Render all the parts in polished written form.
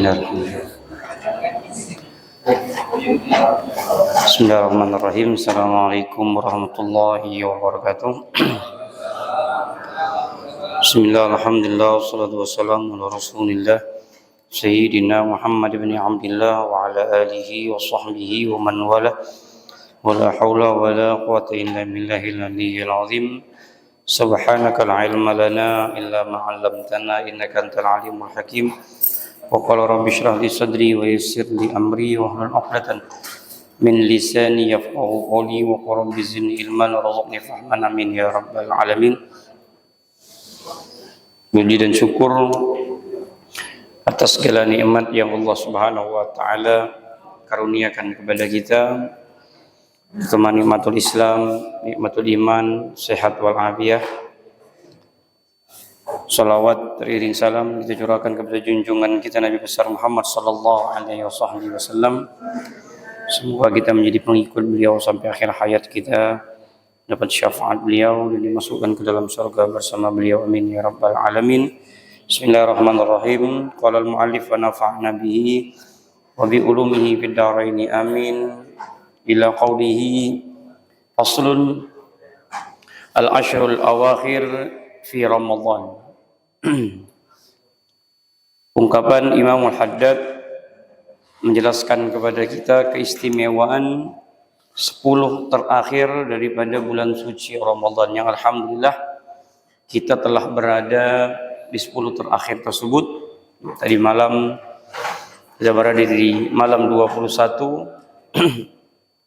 Bismillahirrahmanirrahim. Assalamualaikum warahmatullahi wabarakatuh. Bismillah, alhamdulillah, wassalatu wassalamu ala rasulillah Sayyidina Muhammad ibn Abdillah wa ala alihi wa sahbihi wa man wala wa la hawla wa la quwata illa billahil aliyyil azim. Subhanaka la ilma lana illa ma 'allamtana innaka antal alimul hakim. Wa qala rabbi shrah li sadri wa yassir li amri wa hlul 'uqdatan min lisani yafqahu qawli wa qul rabbi zidni ilman warzuqni fahman amin ya rabbal alamin. Puji dan syukur atas segala nikmat yang Allah Subhanahu wa taala karuniakan kepada kita, terutama nikmatul Islam, nikmatul iman, sehat wal afiyah. Salawat teriring salam kita curahkan kepada junjungan kita Nabi besar Muhammad sallallahu alaihi wasallam. Semoga kita menjadi pengikut beliau sampai akhir hayat kita, dapat syafaat beliau dan dimasukkan ke dalam surga bersama beliau, amin ya rabbal alamin. Bismillahirrahmanirrahim. Qala al-muallif wa nafa'na bihi wa bi ulumihi fid dharain amin. Ila qawlihi faslun al-ashrul awakhir fi Ramadan. Ungkapan Imam Al-Haddad menjelaskan kepada kita keistimewaan 10 terakhir daripada bulan suci Ramadan, yang alhamdulillah kita telah berada di 10 terakhir tersebut. Tadi malam kita berada di malam 21.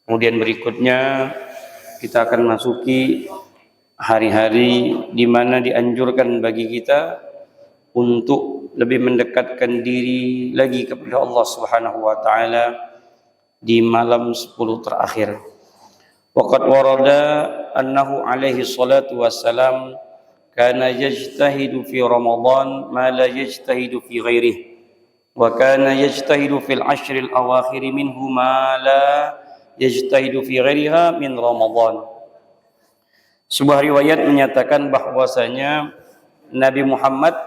Kemudian berikutnya kita akan masuki hari-hari di mana dianjurkan bagi kita untuk lebih mendekatkan diri lagi kepada Allah Subhanahu wa taala di malam 10 terakhir. Waqad warada annahu alaihi salatu wassalam kana yajtahidu fi Ramadan ma la yajtahidu fi ghairihi wa kana yajtahidu fil ashril awakhir minhu ma la yajtahidu fi ghairiha min Ramadan. Sebuah riwayat menyatakan bahwasanya Nabi Muhammad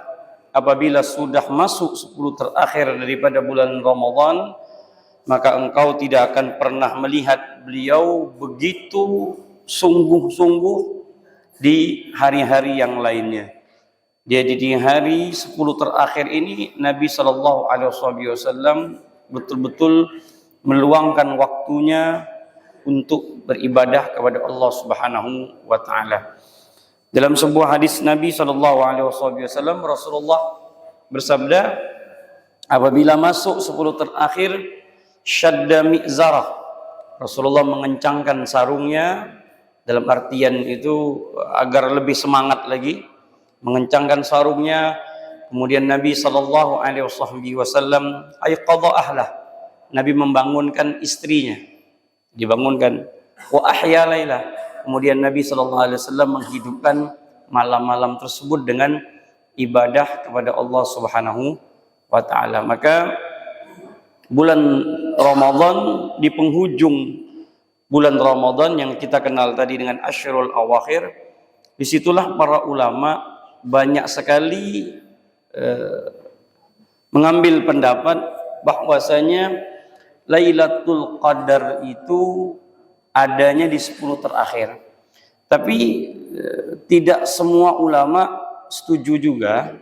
apabila sudah masuk 10 terakhir daripada bulan Ramadan, maka engkau tidak akan pernah melihat beliau begitu sungguh-sungguh di hari-hari yang lainnya. Jadi di hari 10 terakhir ini Nabi SAW betul-betul meluangkan waktunya untuk beribadah kepada Allah Subhanahu wa taala. Dalam sebuah hadis Nabi SAW, Rasulullah bersabda, apabila masuk 10 terakhir, syadda mi'zarah, Rasulullah mengencangkan sarungnya, dalam artian itu agar lebih semangat lagi, mengencangkan sarungnya. Kemudian Nabi SAW ayqadha ahlah, Nabi membangunkan istrinya, dibangunkan. Wa ahya lailah, kemudian Nabi SAW menghidupkan malam-malam tersebut dengan ibadah kepada Allah Subhanahu wa taala. Maka bulan Ramadan, di penghujung bulan Ramadan yang kita kenal tadi dengan Ashrul Awakhir, disitulah para ulama banyak sekali mengambil pendapat bahwasanya Lailatul Qadar itu adanya di 10 terakhir. Tapi tidak semua ulama setuju juga.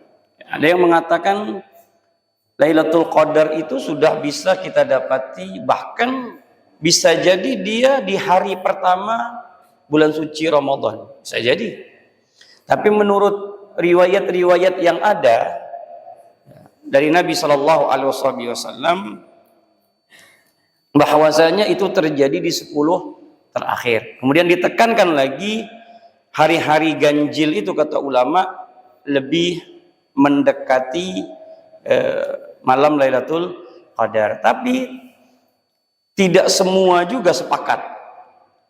Ada yang mengatakan Lailatul Qadar itu sudah bisa kita dapati, bahkan bisa jadi dia di hari pertama bulan suci Ramadan, bisa jadi. Tapi menurut riwayat-riwayat yang ada dari Nabi SAW, bahwasanya itu terjadi di 10 terakhir. Kemudian ditekankan lagi hari-hari ganjil itu, kata ulama, lebih mendekati malam Lailatul Qadar. Tapi tidak semua juga sepakat.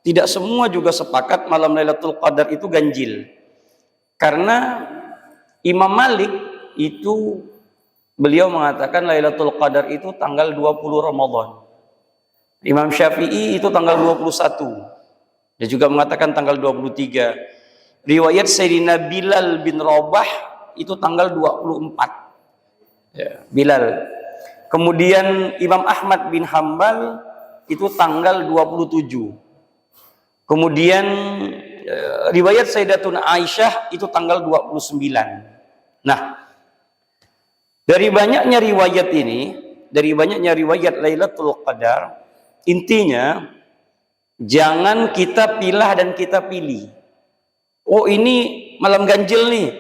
Tidak semua juga sepakat malam Lailatul Qadar itu ganjil. Karena Imam Malik itu, beliau mengatakan Lailatul Qadar itu tanggal 20 Ramadan. Imam Syafi'i itu tanggal 21. Dia juga mengatakan tanggal 23. Riwayat Sayyidina Bilal bin Rabah itu tanggal 24. Ya, Bilal. Kemudian Imam Ahmad bin Hambal itu tanggal 27. Kemudian riwayat Sayyidatuna Aisyah itu tanggal 29. Nah, dari banyaknya riwayat Lailatul Qadar, intinya jangan kita pilah dan kita pilih. Oh, ini malam ganjil nih.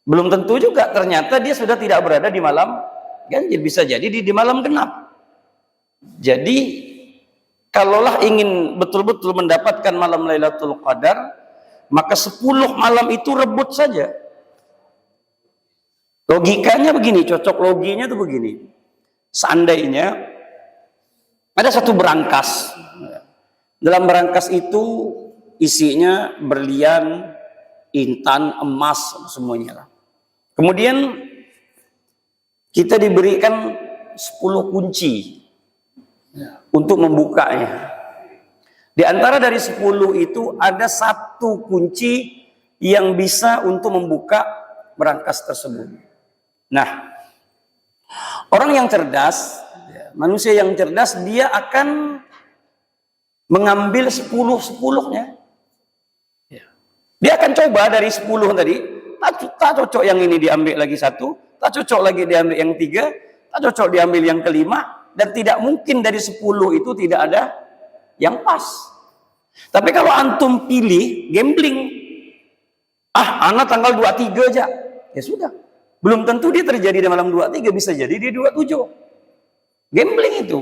Belum tentu juga ternyata dia sudah tidak berada di malam ganjil, bisa jadi di malam genap. Jadi kalaulah ingin betul-betul mendapatkan malam Lailatul Qadar, maka 10 malam itu rebut saja. Logikanya begini, cocok loginya itu begini. Seandainya ada satu berangkas. Dalam berangkas itu isinya berlian, intan, emas, semuanya lah. Kemudian kita diberikan 10 kunci untuk membukanya. Di antara dari 10 itu ada satu kunci yang bisa untuk membuka berangkas tersebut. Nah, orang yang cerdas, manusia yang cerdas, dia akan mengambil 10-10-nya. Dia akan coba dari 10 tadi, tak cocok yang ini diambil lagi satu, tak cocok lagi diambil yang 3, tak cocok diambil yang kelima, dan tidak mungkin dari 10 itu tidak ada yang pas. Tapi kalau antum pilih gambling, anak tanggal 23 aja, ya sudah. Belum tentu dia terjadi di malam 23, bisa jadi di 27. Gambling itu.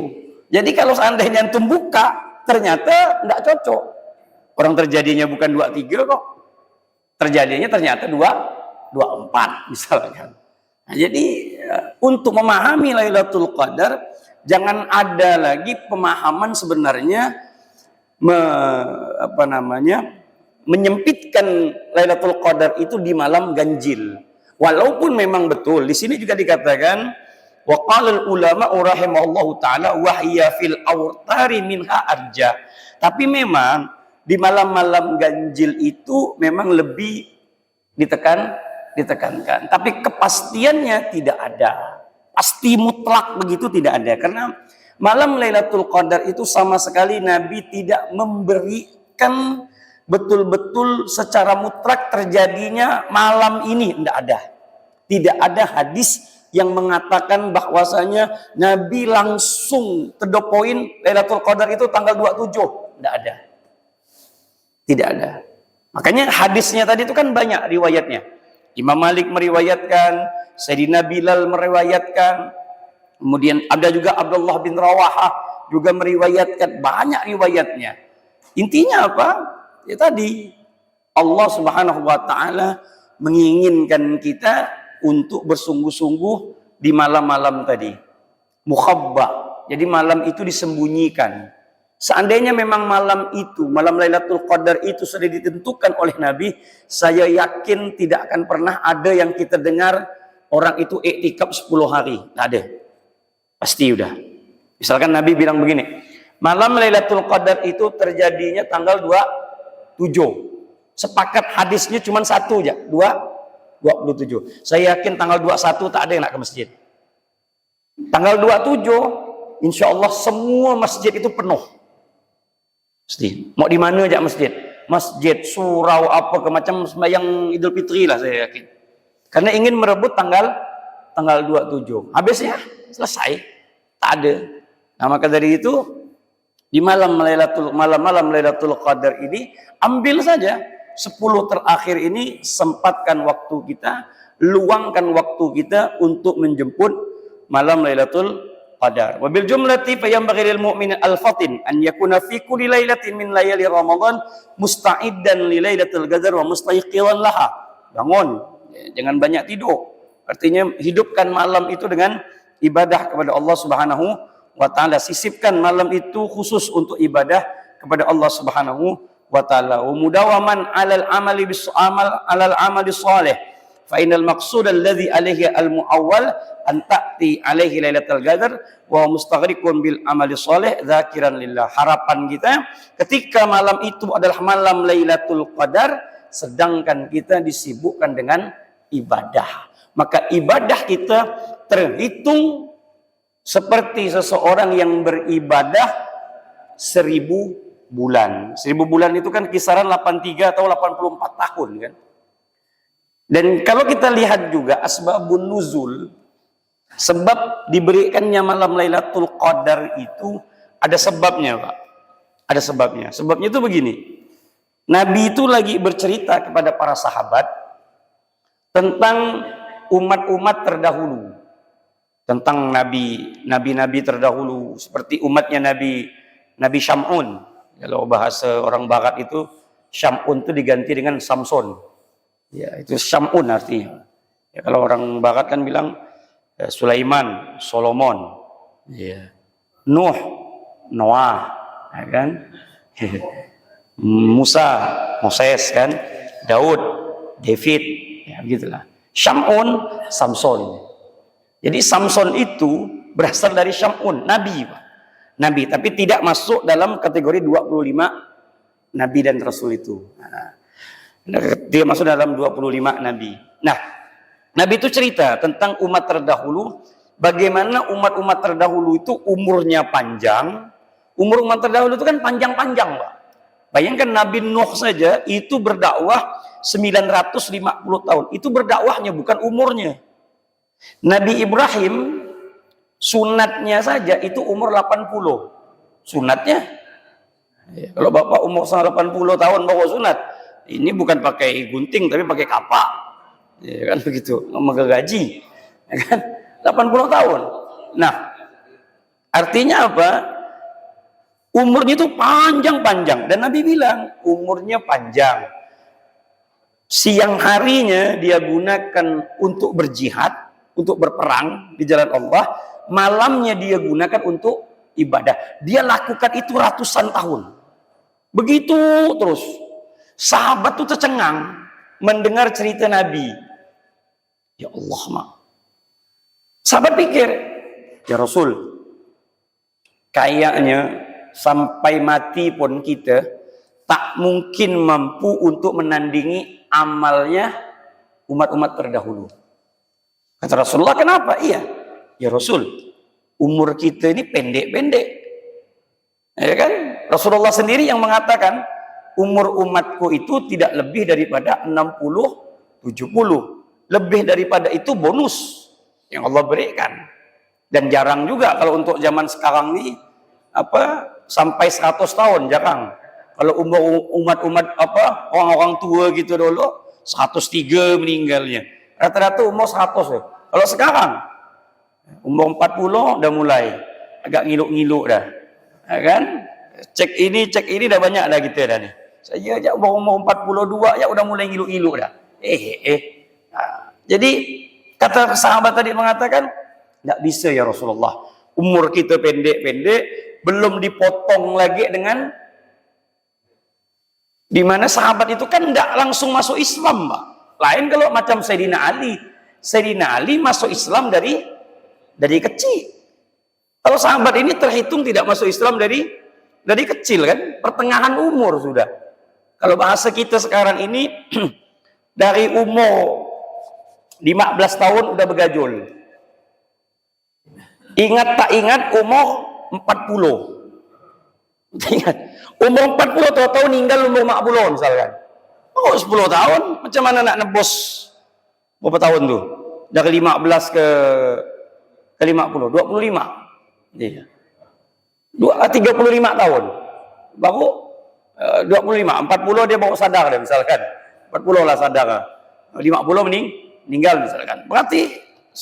Jadi kalau seandainya antum buka, ternyata tidak cocok. Orang terjadinya bukan 23 kok. Terjadinya ternyata 24 misalkan. Nah, jadi untuk memahami Lailatul Qadar, jangan ada lagi pemahaman sebenarnya menyempitkan Lailatul Qadar itu di malam ganjil. Walaupun memang betul di sini juga dikatakan wa qala ulama rahimallahu taala wa hiya fil awtari minha arja. Tapi memang di malam-malam ganjil itu memang lebih ditekankan. Tapi kepastiannya tidak ada. Pasti mutlak begitu tidak ada. Karena malam Lailatul Qadar itu sama sekali Nabi tidak memberikan betul-betul secara mutlak terjadinya malam ini, tidak ada. Tidak ada hadis yang mengatakan bahwasanya Nabi langsung to the point Lailatul Qadar itu tanggal 27, tidak ada. Tidak ada. Makanya hadisnya tadi itu kan banyak riwayatnya. Imam Malik meriwayatkan, Sayyidina Bilal meriwayatkan, kemudian ada juga Abdullah bin Rawahah juga meriwayatkan, banyak riwayatnya. Intinya apa? Ya tadi Allah Subhanahu wa taala menginginkan kita untuk bersungguh-sungguh di malam-malam tadi. Mukhabba. Jadi malam itu disembunyikan. Seandainya memang malam itu, malam Lailatul Qadar itu sudah ditentukan oleh Nabi, saya yakin tidak akan pernah ada yang kita dengar orang itu iktikaf 10 hari. Tidak ada. Pasti udah. Misalkan Nabi bilang begini, malam Lailatul Qadar itu terjadinya tanggal 27. Sepakat hadisnya cuma satu aja, 27. Saya yakin tanggal 21 tak ada yang nak ke masjid. Tanggal 27, insya Allah semua masjid itu penuh. Pasti. Mau di mana aja masjid? Masjid, surau, apa ke macam sembahyang Idul Fitri lah saya yakin. Karena ingin merebut tanggal 27. Habisnya selesai. Tak ada. Nah, maka dari itu di malam Lailatul Qadar ini ambil saja 10 terakhir ini, sempatkan waktu kita, luangkan waktu kita untuk menjemput malam Lailatul Qadar. Wa bil jumlati fa yanbaghi lil mu'min al-fatin an yakuna fi kulli lailatin min layali Ramadan musta'iddan li Lailatul Qadar wa mustayqilan laha. Bangun, jangan banyak tidur. Artinya hidupkan malam itu dengan ibadah kepada Allah Subhanahu wa taala. Sisipkan malam itu khusus untuk ibadah kepada Allah Subhanahu wa taala. Wa mudawaman 'alal amali alal amali shalih. Fa innal maqsud alladhi alaihi al-muawwal an ta'ti alaihi Lailatul Qadar wa mustaghriqun bil amali shalih dzakiran lillah. Harapan kita ketika malam itu adalah malam Lailatul Qadar, sedangkan kita disibukkan dengan ibadah. Maka ibadah kita terhitung seperti seseorang yang beribadah 1000 bulan. 1000 bulan itu kan kisaran 83 atau 84 tahun kan. Dan kalau kita lihat juga asbabun nuzul, sebab diberikannya malam Lailatul Qadar itu ada sebabnya, Pak. Ada sebabnya. Sebabnya itu begini. Nabi itu lagi bercerita kepada para sahabat tentang umat-umat terdahulu. Tentang nabi-nabi terdahulu seperti umatnya Nabi Syam'un. Kalau bahasa orang barat itu Syam'un itu diganti dengan Samson. Ya, itu Syam'un artinya. Ya, kalau orang barat kan bilang Sulaiman, Solomon. Ya. Nuh, Noah, ya kan? Musa, Moses kan? Daud, David, ya begitulah. Syam'un, Samson. Jadi Samson itu berasal dari Syam'un, Nabi, Pak. Nabi, tapi tidak masuk dalam kategori 25 Nabi dan Rasul itu. Dia masuk dalam 25 Nabi. Nah, Nabi itu cerita tentang umat terdahulu, bagaimana umat-umat terdahulu itu umurnya panjang. Umur umat terdahulu itu kan panjang-panjang, Pak. Bayangkan Nabi Nuh saja itu berdakwah 950 tahun. Itu berdakwahnya bukan umurnya. Nabi Ibrahim sunatnya saja itu umur 80. Sunatnya. Kalau Bapak umur 80 tahun bawa sunat, ini bukan pakai gunting tapi pakai kapak. Ya kan begitu, menggaji. Ya kan? 80 tahun. Nah, artinya apa? Umurnya itu panjang-panjang dan Nabi bilang umurnya panjang. Siang harinya dia gunakan untuk berjihad, untuk berperang di jalan Allah, malamnya dia gunakan untuk ibadah. Dia lakukan itu ratusan tahun. Begitu terus. Sahabat tuh tercengang mendengar cerita Nabi. Ya Allah, Mak. Sahabat pikir, ya Rasul, kayaknya sampai mati pun kita tak mungkin mampu untuk menandingi amalnya umat-umat terdahulu. Kata Rasulullah, kenapa? Iya, ya Rasul, umur kita ini pendek-pendek. Ya kan? Rasulullah sendiri yang mengatakan, umur umatku itu tidak lebih daripada 60-70. Lebih daripada itu bonus yang Allah berikan. Dan jarang juga kalau untuk zaman sekarang ini sampai 100 tahun jarang. Kalau umat-umat orang-orang tua gitu dulu 103 meninggalnya. Rata-rata umur 100 ya. Kalau sekarang umur 40 udah mulai agak ngiluk-ngiluk dah. Ya kan? Cek ini dah banyak dah kita dah nih. Saya aja umur 42 ya udah mulai ngiluk-ngiluk dah. Jadi kata sahabat tadi mengatakan, tidak bisa ya Rasulullah. Umur kita pendek-pendek, belum dipotong lagi dengan dimana sahabat itu kan tidak langsung masuk Islam, Pak. Lain kalau macam Sayyidina Ali. Sayyidina Ali masuk Islam dari kecil. Kalau sahabat ini terhitung tidak masuk Islam dari kecil kan, pertengahan umur sudah. Kalau bahasa kita sekarang ini dari umur 15 tahun udah begajul. Ingat tak ingat umur 40. Ingat, umur 40 tahu-tahu ninggal umur 40 misalkan. Oh 10 tahun, macam mana nak nebus berapa tahun tuh? Dari 15 ke 50, 25. Iya. 35 tahun. Baru 25, 40 dia baru sadar dia misalkan. 40 lah sadar. 50 meninggal misalkan. Berarti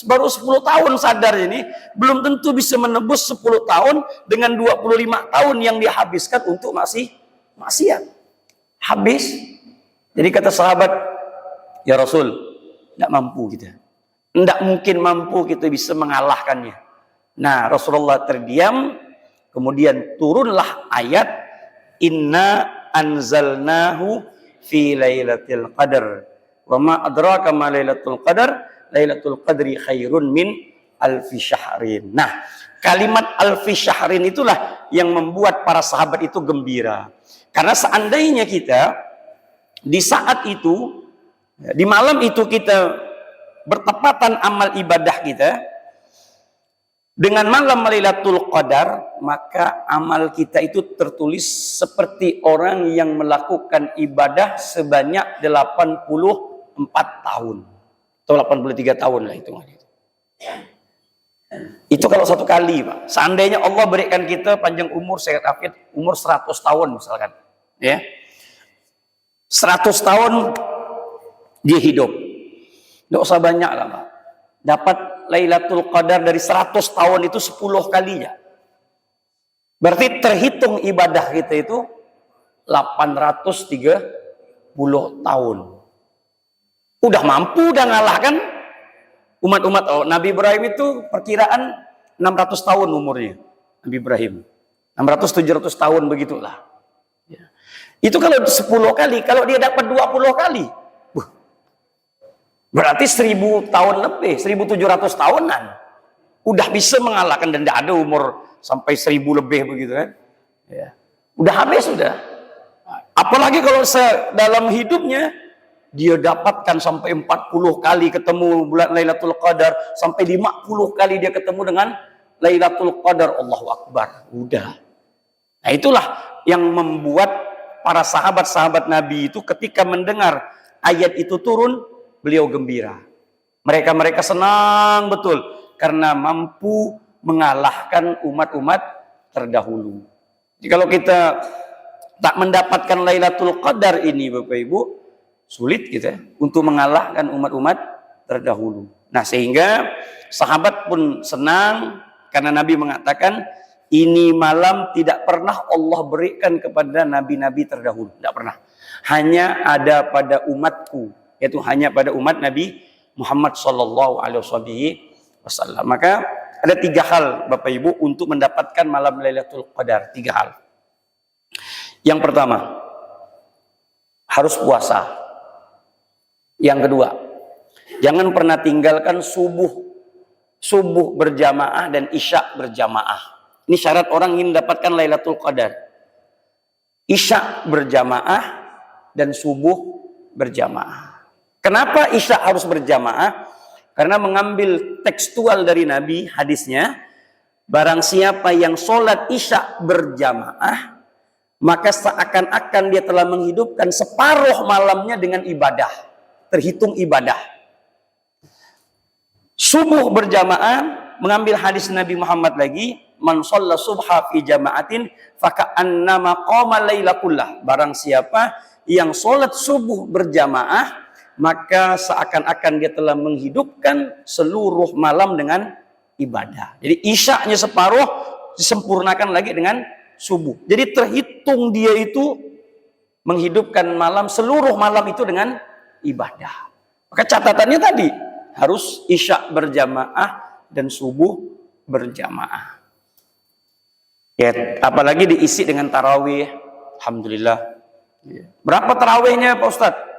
baru 10 tahun sadar ini, belum tentu bisa menebus 10 tahun dengan 25 tahun yang dihabiskan untuk maksiat. Habis. Jadi kata sahabat, ya Rasul, tidak mampu kita. Tidak mungkin mampu kita bisa mengalahkannya. Nah, Rasulullah terdiam, kemudian turunlah ayat, Inna anzalnahu fi lailatul qadar. Wa ma adraka ma lailatul qadar. Lailatul qadri khairun min alfi syahrin. Nah, kalimat alfi syahrin itulah yang membuat para sahabat itu gembira. Karena seandainya kita di saat itu, di malam itu kita bertepatan amal ibadah kita, Dengan malam Lailatul Qadar, maka amal kita itu tertulis seperti orang yang melakukan ibadah sebanyak 84 tahun. Atau 83 tahun lah hitungannya. Itu kalau satu kali, Pak. Seandainya Allah berikan kita panjang umur, sehat afiat, umur 100 tahun misalkan. Ya. 100 tahun dia hidup. Nggak usah banyak lah, Pak. Dapat Lailatul Qadar dari 100 tahun itu 10 kalinya. Berarti terhitung ibadah kita itu 830 tahun. Udah mampu, udah ngalahkan umat-umat. Nabi Ibrahim itu perkiraan 600 tahun umurnya. Nabi Ibrahim. 600-700 tahun begitulah. Ya. Itu kalau 10 kali, kalau dia dapat 20 kali. Berarti 1000 tahun lebih, 1700 tahunan. Udah bisa mengalahkan, dan tidak ada umur sampai 1000 lebih begitu kan. Ya. Udah habis sudah. Apalagi kalau dalam hidupnya dia dapatkan sampai 40 kali ketemu bulan Lailatul Qadar, sampai 50 kali dia ketemu dengan Lailatul Qadar. Allahu Akbar. Udah. Nah, itulah yang membuat para sahabat-sahabat Nabi itu ketika mendengar ayat itu turun, beliau gembira. Mereka senang betul karena mampu mengalahkan umat-umat terdahulu. Jadi kalau kita tak mendapatkan Lailatul Qadar ini, Bapak Ibu, sulit kita untuk mengalahkan umat-umat terdahulu. Nah, sehingga sahabat pun senang karena Nabi mengatakan, ini malam tidak pernah Allah berikan kepada nabi-nabi terdahulu. Tidak pernah. Hanya ada pada umatku, yaitu hanya pada umat Nabi Muhammad SAW. Maka ada 3 hal, Bapak Ibu, untuk mendapatkan malam Lailatul Qadar. 3 hal. Yang pertama, harus puasa. Yang kedua, jangan pernah tinggalkan subuh berjamaah dan isya berjamaah. Ini syarat orang ingin mendapatkan Lailatul Qadar. Isya berjamaah dan subuh berjamaah. Kenapa isya harus berjamaah? Karena mengambil tekstual dari Nabi, hadisnya, barang siapa yang sholat isya berjamaah, maka seakan-akan dia telah menghidupkan separuh malamnya dengan ibadah. Terhitung ibadah. Subuh berjamaah, mengambil hadis Nabi Muhammad lagi, man shalla subha fi jama'atin faka'annama qama laila kullah. Barang siapa yang sholat subuh berjamaah, maka seakan-akan dia telah menghidupkan seluruh malam dengan ibadah. Jadi isya'nya separuh disempurnakan lagi dengan subuh. Jadi terhitung dia itu menghidupkan malam, seluruh malam itu dengan ibadah. Maka catatannya tadi harus isya berjamaah dan subuh berjamaah. Ya, apalagi diisi dengan tarawih. Alhamdulillah. Berapa tarawihnya Pak Ustadz?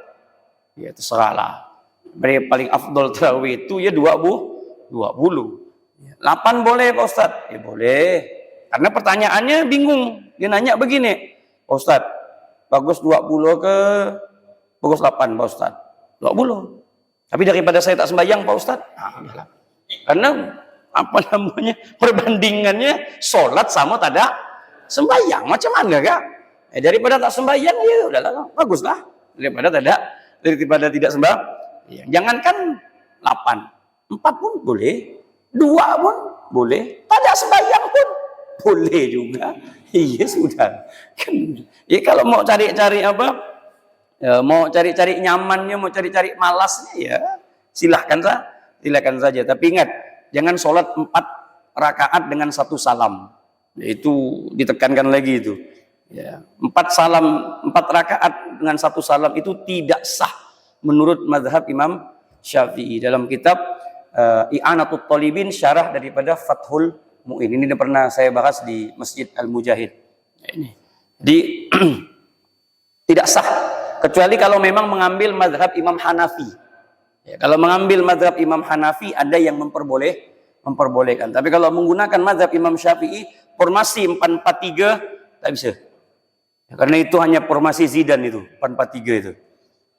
Ya terserahlah. Paling afdol tarawih itu ya 20. 8 boleh Pak Ustadz? Ya boleh. Karena pertanyaannya bingung. Dia nanya begini, Pak Ustadz, bagus 20 ke bagus 8 Pak Ustadz? 20. Tapi daripada saya tak sembahyang Pak Ustadz? Nah, karena apa namanya, perbandingannya sholat sama tidak sembahyang. Macam mana Kak? Daripada tak sembahyang ya udahlah, baguslah. Daripada tidak sembahyang. Jangankan 8, 4 pun boleh, 2 pun boleh, tidak sembahyang pun boleh juga. Iya sudah. Ya kalau mau cari-cari apa? Ya, mau cari-cari nyamannya, mau cari-cari malasnya ya silahkan saja. Tapi ingat, jangan sholat 4 rakaat dengan 1 salam. Itu ditekankan lagi itu. Ya, 4 rakaat dengan 1 salam itu tidak sah menurut mazhab Imam Syafi'i. Dalam kitab I'anatul Talibin, syarah daripada Fathul Mu'in. Ini pernah saya bahas di Masjid Al-Mujahid. Ini. Tidak sah kecuali kalau memang mengambil mazhab Imam Hanafi. Ya, kalau mengambil mazhab Imam Hanafi ada yang memperbolehkan. Tapi kalau menggunakan mazhab Imam Syafi'i, formasi 4-4-3 tak bisa. Ya, karena itu hanya formasi Zidane itu, 4-4-3 itu.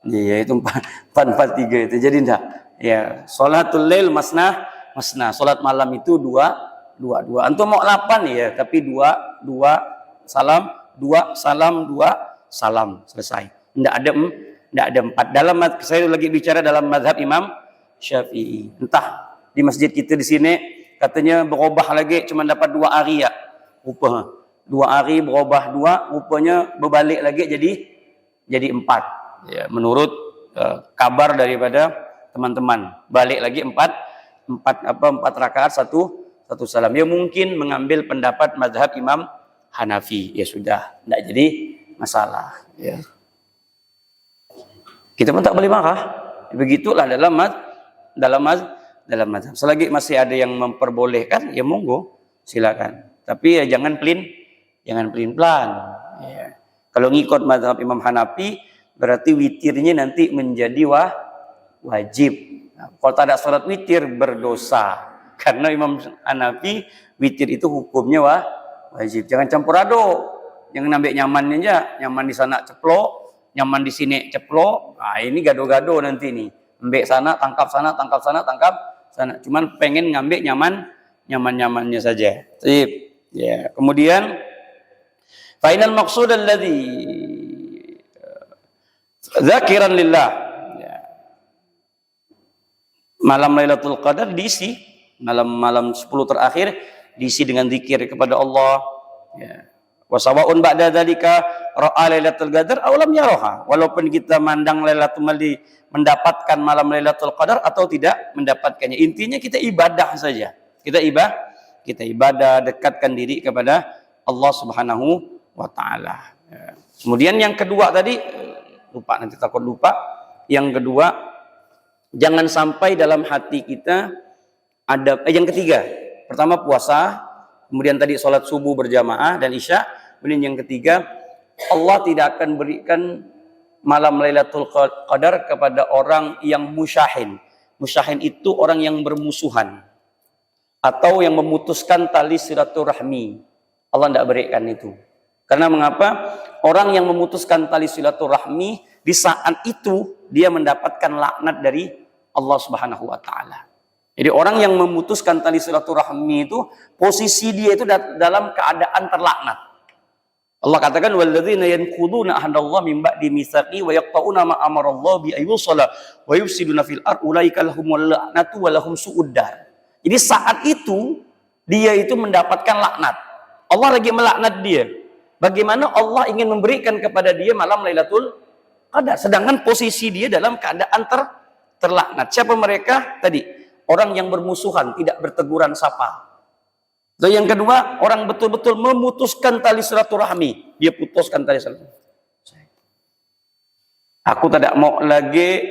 Iya, itu 4-4-3 itu. Jadi enggak. Ya, sholatul lail masna. Salat malam itu 2 dua. Antum mau 8 ya, tapi dua salam, dua salam, selesai. Tidak ada 4. Saya lagi bicara dalam mazhab Imam Syafi'i. Entah di masjid kita di sini katanya berubah lagi cuma dapat 2 hari ya. Rupa 2 hari berubah 2, rupanya berbalik lagi jadi 4. Ya, menurut kabar daripada teman-teman, balik lagi 4 rakaat satu salam. Dia mungkin mengambil pendapat mazhab Imam Hanafi. Ya sudah, tidak jadi masalah. Ya. Kita pun tak boleh marah. Begitulah dalam mazhab. Selagi masih ada yang memperbolehkan, ya monggo, silakan. Tapi ya jangan pelin-pelan. Ya. Kalau ngikut mazhab Imam Hanafi, berarti witirnya nanti menjadi wajib. Nah, kalau tak ada salat witir, berdosa. Karena Imam Hanafi, witir itu hukumnya wajib. Jangan campur aduk. Jangan ambil nyamannya aja. Nyaman di sana ceplok, nyaman di sini ceplok. Nah, ini gado-gado nanti nih. Ambil sana, tangkap sana, tangkap sana, tangkap sana. Cuman pengen ngambil nyaman-nyamannya saja. Ya, kemudian fainal maqsud alladhi zakiran lillah. Ya. Malam Lailatul Qadar diisi, malam 10 terakhir diisi dengan zikir kepada Allah. Ya. Wa sawaun ba'da dzalika ra'a Lailatul Qadar aw lam yaraha. Walaupun kita mandang Lailatul Qadar, mendapatkan malam Lailatul Qadar atau tidak mendapatkannya. Intinya kita ibadah saja. Kita ibadah, dekatkan diri kepada Allah Subhanahu wa taala. Ya. Kemudian yang kedua tadi lupa, nanti takut lupa. Yang kedua, jangan sampai dalam hati kita ada yang ketiga. Pertama puasa, kemudian tadi sholat subuh berjamaah dan isya. Kemudian yang ketiga, Allah tidak akan berikan malam Lailatul Qadar kepada orang yang musyahin. Musyahin itu orang yang bermusuhan atau yang memutuskan tali silaturahmi. Allah tidak berikan itu. Karena mengapa? Orang yang memutuskan tali silaturahmi di saat itu dia mendapatkan laknat dari Allah Subhanahu wa taala. Jadi orang yang memutuskan tali silaturahmi itu posisi dia itu dalam keadaan terlaknat. Allah katakan walladzina yanquduna ahdallahi min ba'di mitsaqi wa yaqta'una ma amarallahu bi ayyusala wa yufsiduna fil ard ulaika lahumul la'natu wa lahum su'ud dar. Jadi saat itu dia itu mendapatkan laknat. Allah lagi melaknat dia. Bagaimana Allah ingin memberikan kepada dia malam Lailatul Qadar, sedangkan posisi dia dalam keadaan terlaknat. Siapa mereka? Tadi orang yang bermusuhan, tidak berteguran sapa. Dan yang kedua, orang betul-betul memutuskan tali silaturahmi. Dia putuskan tali silaturahmi. Aku tidak mau lagi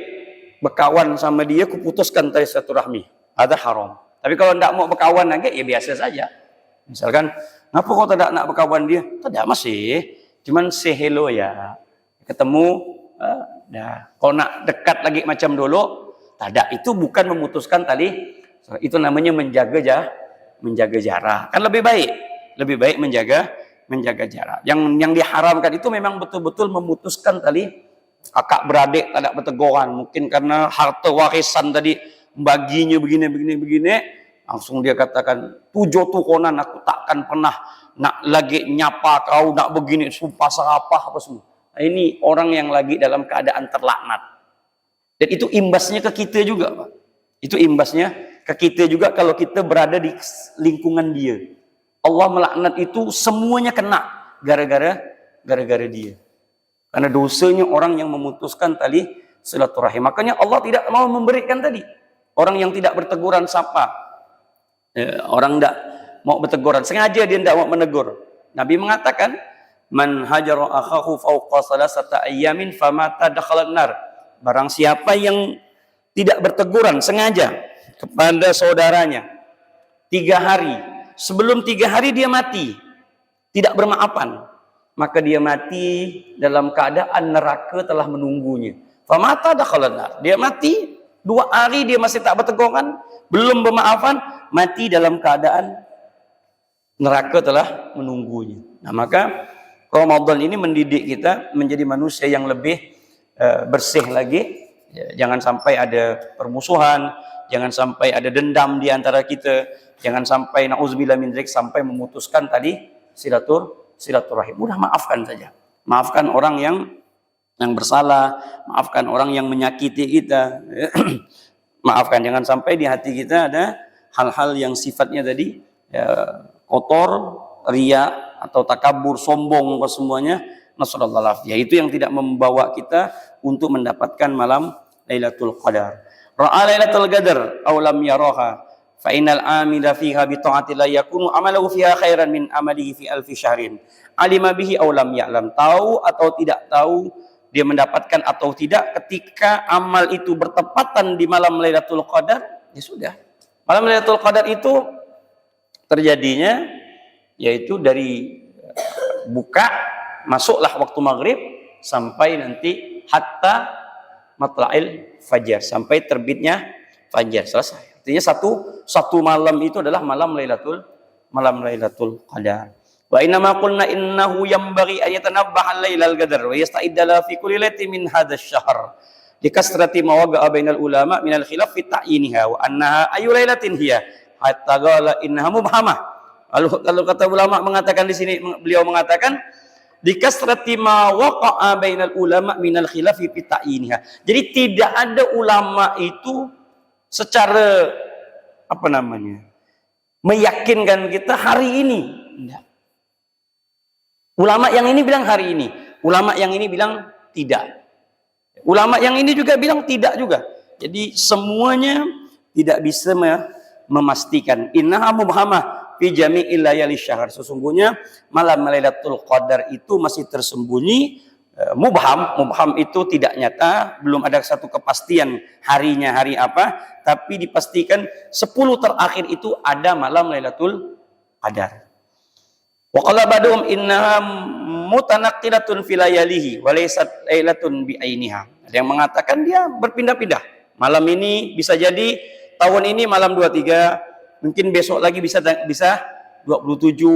berkawan sama dia, aku putuskan tali silaturahmi. Ada haram. Tapi kalau tidak mau berkawan lagi, ya biasa saja. Misalkan, ngapa kau tidak nak berkawan dia? Tidak, masih. Cuman say hello ya. Ketemu, dah. Kalau nak dekat lagi macam dulu, tidak. Itu bukan memutuskan tali. Itu namanya menjaga jarak. Kan lebih baik menjaga jarak. Yang diharamkan itu memang betul-betul memutuskan tali kakak beradik tidak berteguran. Mungkin karena harta warisan tadi baginya begini, langsung dia katakan, tujuh turunan aku takkan pernah nak lagi nyapa kau, nak begini, sumpah serapah apa semua. Nah, ini orang yang lagi dalam keadaan terlaknat. Dan itu imbasnya ke kita juga, Pak. Itu imbasnya ke kita juga kalau kita berada di lingkungan dia. Allah melaknat itu semuanya kena gara-gara dia. Karena dosanya orang yang memutuskan tali silaturahim. Makanya Allah tidak mau memberikan tadi. Orang yang tidak berteguran sapa. Orang tidak mau berteguran. Sengaja dia tidak mau menegur. Nabi mengatakan, man hajara akhahu fawqa salasata ayyamin famata dakhalan nar. Barang siapa yang tidak berteguran sengaja kepada saudaranya 3 hari. Sebelum 3 hari dia mati. Tidak bermaafan. Maka dia mati dalam keadaan neraka telah menunggunya. Famata dakhalan nar. Dia mati 2 hari dia masih tak berteguran, belum bermaafan, mati dalam keadaan neraka telah menunggunya. Nah, maka Ramadan ini mendidik kita menjadi manusia yang lebih bersih lagi. Ya, jangan sampai ada permusuhan, jangan sampai ada dendam di antara kita, Jangan sampai nauzubillah min dzalik sampai memutuskan tadi silaturahim. Udah maafkan saja. Maafkan orang yang bersalah, maafkan orang yang menyakiti kita. Maafkan, jangan sampai di hati kita ada hal-hal yang sifatnya tadi ya, kotor, riya atau takabur, sombong ke semuanya. Nasallallahu alaihi. Itu yang tidak membawa kita untuk mendapatkan malam Lailatul Qadar. Ra'a Lailatul Qadar aw lam yaraha fa innal amila fiha bi ta'atillah yakunu amaluhu fiha khairan min amalihi fi alfi syahrin. Alima bihi aw lam ya'lam. Tahu atau tidak tahu, dia mendapatkan atau tidak, ketika amal itu bertepatan di malam Lailatul Qadar, ya sudah. Malam Lailatul Qadar itu terjadinya yaitu dari buka, masuklah waktu maghrib sampai nanti hatta matla'il fajar, sampai terbitnya fajar, selesai. Artinya satu malam itu adalah malam Lailatul Qadar. Wa inna ma qulna innahu yanbaghi an yatanabbaha al-lailal qadar wa yasta'idda la fi kulli lailatin min hadzal syahr likasrati ma waqa'a bainal ulama min al-khilaf fi ta'yiniha wa annaha ayu lailatin hiya hatta qala innaha mubhamah. Lalu kata ulama mengatakan di sini, beliau mengatakan likasrati ma waqa'a bainal ulama min al-khilaf fi ta'yiniha. Jadi tidak ada ulama itu secara meyakinkan kita hari ini. Tidak. Ulama yang ini bilang hari ini, ulama yang ini bilang tidak. Ulama yang ini juga bilang tidak juga. Jadi semuanya tidak bisa memastikan. Innaha mubhamah fi jami'il layali syahr. Sesungguhnya malam Lailatul Qadar itu masih tersembunyi, mubham itu tidak nyata, belum ada satu kepastian harinya hari apa, tapi dipastikan 10 terakhir itu ada malam Lailatul Qadar. Wa qala ba'dhum innaha mutanaqqilatun fi layalihi wa laysat lailatun bi ainiha. Ada yang mengatakan dia berpindah-pindah. Malam ini bisa jadi tahun ini malam 23, mungkin besok lagi bisa 27,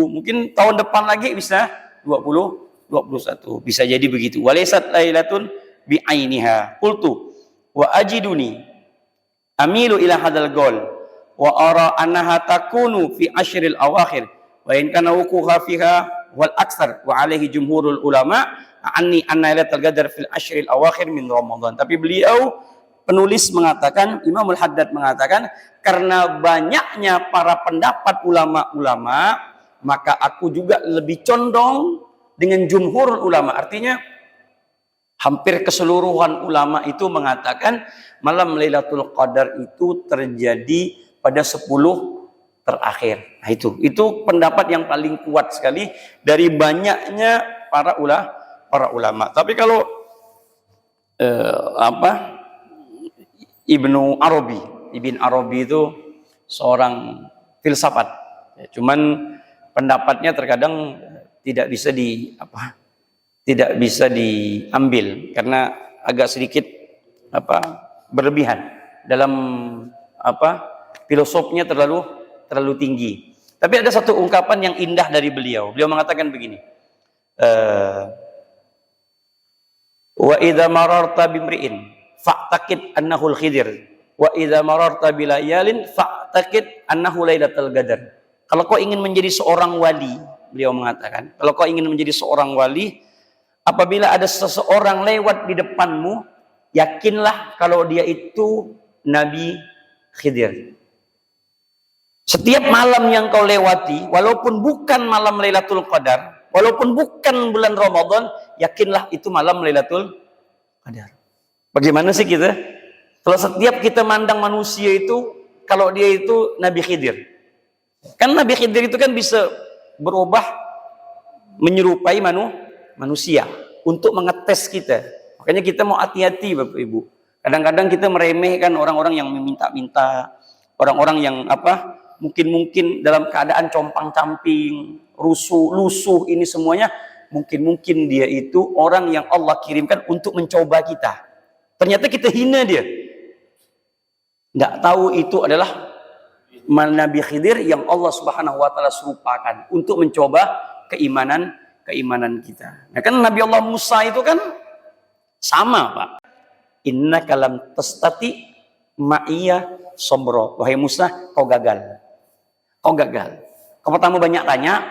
mungkin tahun depan lagi bisa 21. Bisa jadi begitu. Wa laysat lailatun bi ainiha. Qultu wa ajiduni amilu ila hadzal qaul wa ara annaha takunu fi ashril awakhir. Wa in kana wuquha fiha wal aksar wa alaihi jumhurul ulama anni anna lailatul qadar fil ashril awakhir min Ramadan. Tapi beliau penulis mengatakan, Imamul Haddad mengatakan, karena banyaknya para pendapat ulama-ulama, maka aku juga lebih condong dengan jumhurul ulama. Artinya hampir keseluruhan ulama itu mengatakan malam Lailatul Qadar itu terjadi pada 10 terakhir. Nah, itu pendapat yang paling kuat sekali dari banyaknya para ulama. Tapi kalau Ibn Arabi itu seorang filsafat. Ya, cuman pendapatnya terkadang tidak bisa diambil karena agak sedikit berlebihan dalam filosofnya terlalu tinggi. Tapi ada satu ungkapan yang indah dari beliau. Beliau mengatakan begini. Wa idza mararta bimri'in fa'taqid annahu al-khidir wa idza mararta bilayalin fa'taqid annahu lailatul qadar. Kalau kau ingin menjadi seorang wali, beliau mengatakan, kalau kau ingin menjadi seorang wali, apabila ada seseorang lewat di depanmu, yakinlah kalau dia itu Nabi Khidir. Setiap malam yang kau lewati, walaupun bukan malam Lailatul Qadar, walaupun bukan bulan Ramadan, yakinlah itu malam Lailatul Qadar. Bagaimana sih kita? Kalau setiap kita mandang manusia itu, kalau dia itu Nabi Khidir. Kan Nabi Khidir itu kan bisa berubah menyerupai manusia untuk mengetes kita. Makanya kita mau hati-hati Bapak Ibu. Kadang-kadang kita meremehkan orang-orang yang meminta-minta, orang-orang yang mungkin dalam keadaan compang-camping, lusuh ini semuanya, mungkin dia itu orang yang Allah kirimkan untuk mencoba kita. Ternyata kita hina dia. Nggak tahu itu adalah Nabi Khidir yang Allah Subhanahu wa taala serupakan untuk mencoba keimanan kita. Nah kan Nabi Allah Musa itu kan sama, Pak. Innaka lam tastati ma'iya sabra. Wahai Musa, kau gagal. kau gagal. Kau pertama banyak tanya,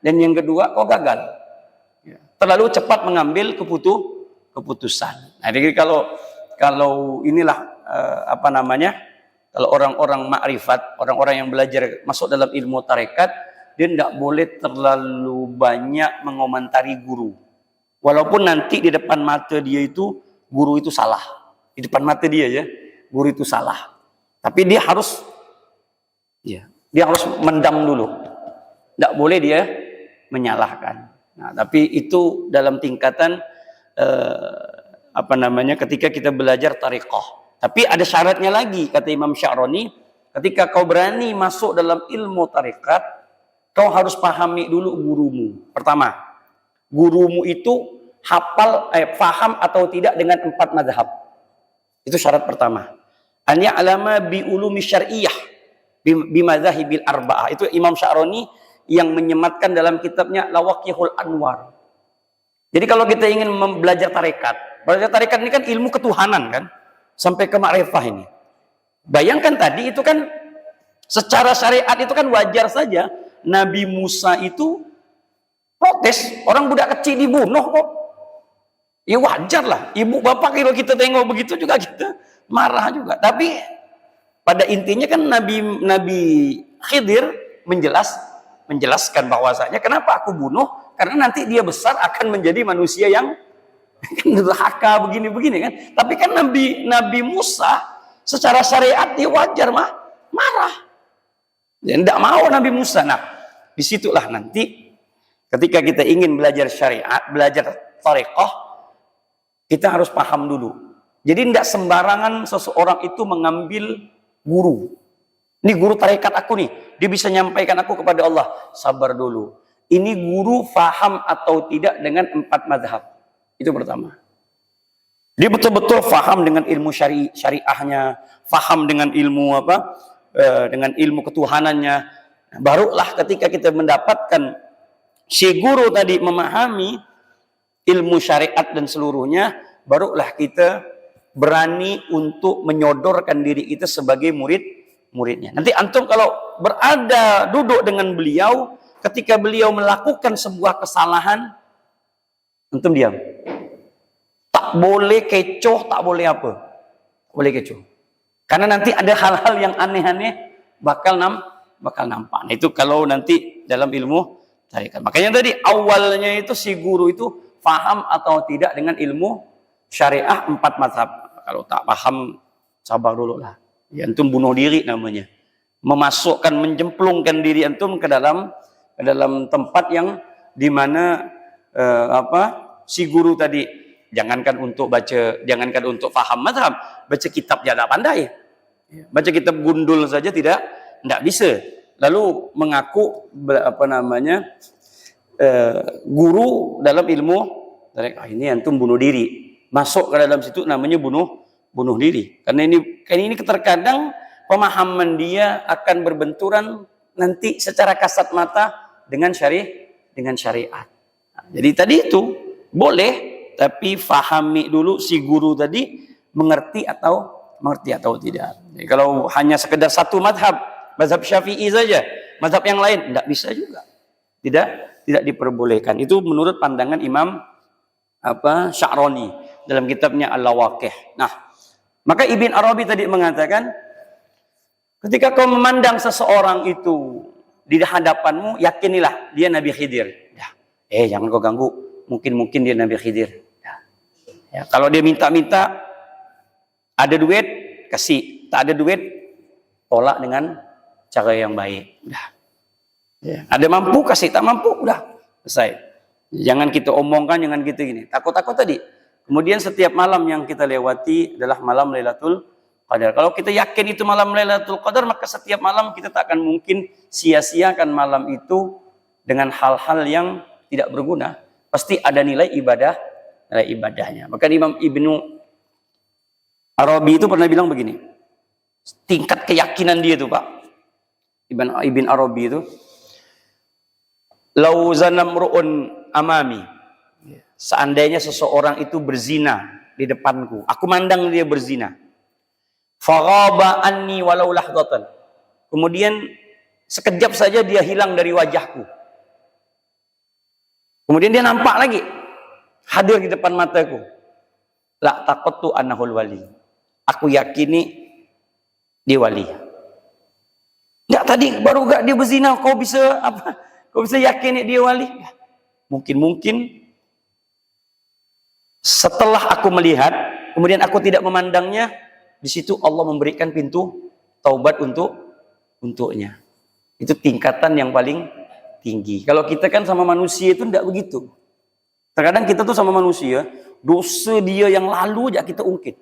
dan yang kedua kau gagal. Terlalu cepat mengambil keputusan. Nah, jadi kalau inilah apa namanya? Kalau orang-orang makrifat, orang-orang yang belajar masuk dalam ilmu tarekat, dia tidak boleh terlalu banyak mengomentari guru. Walaupun nanti di depan mata dia itu guru itu salah. Di depan mata dia ya, guru itu salah. Tapi dia harus mendam dulu. Tidak boleh dia menyalahkan. Nah, tapi itu dalam tingkatan apa namanya ketika kita belajar tarekat. Tapi ada syaratnya lagi, kata Imam Sya'rani, ketika kau berani masuk dalam ilmu tarekat, kau harus pahami dulu gurumu. Pertama, gurumu itu faham atau tidak dengan 4 mazhab. Itu syarat pertama. An ya'lama bi ulumi syar'iyyah bi madzahibil arba'ah. Itu Imam Sya'rani yang menyematkan dalam kitabnya Lawaqihul Anwar. Jadi kalau kita ingin belajar tarekat ini kan ilmu ketuhanan kan? Sampai ke ma'rifah ini. Bayangkan tadi itu kan secara syariat itu kan wajar saja Nabi Musa itu protes, orang budak kecil dibunuh kok. Ya wajar lah, ibu bapak kalau kita tengok begitu juga kita marah juga. Tapi pada intinya kan Nabi Khidir menjelaskan bahwasanya kenapa aku bunuh, karena nanti dia besar akan menjadi manusia yang neraka begini-begini kan. Tapi kan Nabi Musa secara syariat dia wajar marah. Dia tidak mau Nabi Musa. Nah, disitulah nanti ketika kita ingin belajar syariat, belajar tarekat, kita harus paham dulu. Jadi tidak sembarangan seseorang itu mengambil guru. Ini guru tarekat aku nih, dia bisa nyampaikan aku kepada Allah. Sabar dulu. Ini guru faham atau tidak dengan 4 mazhab. Itu pertama. Dia betul-betul faham dengan ilmu syariahnya, faham dengan ilmu dengan ilmu ketuhanannya. Barulah ketika kita mendapatkan si guru tadi memahami ilmu syariat dan seluruhnya, barulah kita berani untuk menyodorkan diri kita sebagai muridnya. Nanti antum kalau duduk dengan beliau, ketika beliau melakukan sebuah kesalahan, antum diam. Tak boleh kecoh, tak boleh apa. Boleh kecoh. Karena nanti ada hal-hal yang aneh-aneh bakal nampak. Nah, itu kalau nanti dalam ilmu tarekat. Makanya tadi awalnya itu si guru itu paham atau tidak dengan ilmu syariah 4 mazhab. Kalau tak paham, sabar dulu lah. Ya, antum bunuh diri namanya. Menjemplungkan diri antum ke dalam tempat yang dimana si guru tadi jangankan untuk paham mazhab, baca kitab dia tak pandai. Baca kitab gundul saja tidak bisa. Lalu mengaku guru dalam ilmu ini antum bunuh diri. Masuk ke dalam situ namanya bunuh diri. Karena ini terkadang pemahaman dia akan berbenturan nanti secara kasat mata dengan syariat. Nah, jadi tadi itu boleh, tapi fahami dulu si guru tadi mengerti atau tidak. Jadi kalau hanya sekedar satu mazhab Syafi'i saja, mazhab yang lain tidak bisa juga. Tidak diperbolehkan. Itu menurut pandangan Imam Sya'rani dalam kitabnya Al-Lawaqih. Nah, maka Ibn Arabi tadi mengatakan, ketika kau memandang seseorang itu di hadapanmu, yakinilah dia Nabi Khidir. Jangan kau ganggu. Mungkin dia Nabi Khidir. Ya, kalau dia minta-minta, ada duit, kasih. Tak ada duit, tolak dengan cara yang baik. Udah. Ya. Ada mampu, kasih. Tak mampu, udah. Selesai. Jangan kita omongkan, jangan kita gini. Takut-takut tadi. Kemudian setiap malam yang kita lewati adalah malam Lailatul Qadar. Kalau kita yakin itu malam Lailatul Qadar, maka setiap malam kita tak akan mungkin sia-siakan malam itu dengan hal-hal yang tidak berguna. Pasti ada nilai ibadahnya. Maka Imam Ibnu Arabi itu pernah bilang begini. Tingkat keyakinan dia itu, Pak. Ibn Arabi itu, lau zanamru'un amami. Seandainya seseorang itu berzina di depanku, aku mandang dia berzina. Faghaba anni walau lahdatan. Kemudian Sekejap saja dia hilang dari wajahku. Kemudian dia nampak lagi, hadir di depan mataku. La taqattu annahul wali. Aku yakini dia wali. Enggak, tadi baru gak dia berzina, kau bisa apa? Kau bisa yakin dia wali? Mungkin setelah aku melihat, kemudian aku tidak memandangnya, di situ Allah memberikan pintu taubat untuknya. Itu tingkatan yang paling tinggi. Kalau kita kan sama manusia itu tidak begitu. Terkadang kita tuh sama manusia, dosa dia yang lalu aja kita ungkit.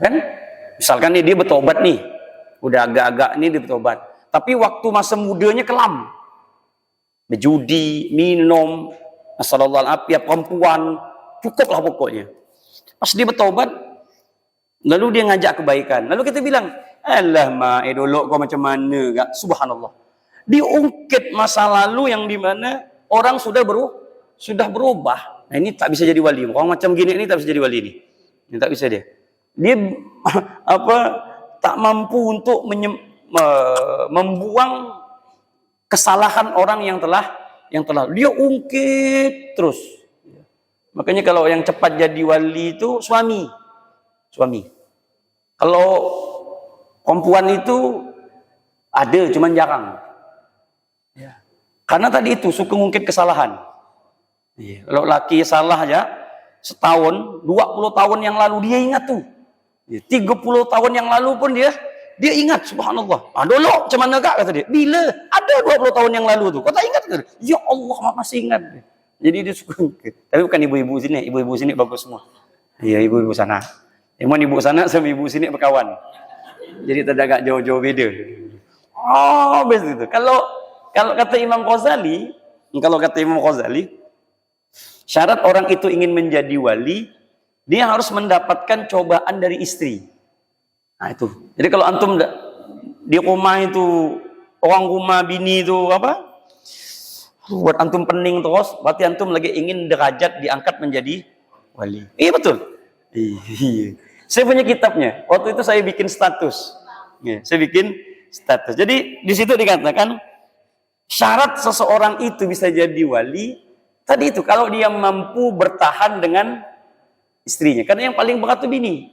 Kan? Misalkan nih dia bertobat nih, udah agak-agak nih dia bertobat. Tapi waktu masa mudanya kelam. Berjudi, minum, masallallahu alaihi perempuan, cukuplah pokoknya. Pas dia bertobat, lalu dia ngajak kebaikan. Lalu kita bilang, alah ma, dulu kau macam mana? Gak? Subhanallah. Diungkit masa lalu yang dimana orang sudah berubah. Nah ini tak bisa jadi wali. Orang macam gini ini tak bisa jadi wali ini. Ini tak bisa dia. Dia tak mampu untuk membuang kesalahan orang yang telah dia ungkit terus. Makanya kalau yang cepat jadi wali itu suami. Kalau perempuan itu ada, cuman jarang. Ya. Karena tadi itu suka ngungkit kesalahan. Ya. Kalau laki salah aja setahun, 20 tahun yang lalu dia ingat tuh. Ya. 30 tahun yang lalu pun dia ingat, subhanallah. Dulu macam mana kak, kata dia. Bila? Ada 20 tahun yang lalu tuh. Kau tak ingat? Kata dia. Ya Allah, masih ingat. Jadi dia suka ngungkit. Tapi bukan ibu-ibu sini. Ibu-ibu sini bagus semua. Iya, ibu-ibu sana. Emang ibu sana sama ibu sini berkawan. Jadi terdapat jauh-jauh beda. Oh, begitu. Kalau kata Imam Ghazali, syarat orang itu ingin menjadi wali, dia harus mendapatkan cobaan dari istri. Nah itu. Jadi kalau antum di rumah itu, orang rumah bini itu apa? Buat antum pening terus, berarti antum lagi ingin derajat diangkat menjadi wali. Iya betul. Iya. Saya punya kitabnya. Waktu itu saya bikin status. Ya, saya bikin status. Jadi di situ dikatakan syarat seseorang itu bisa jadi wali. Tadi itu kalau dia mampu bertahan dengan istrinya. Karena yang paling berat itu bini.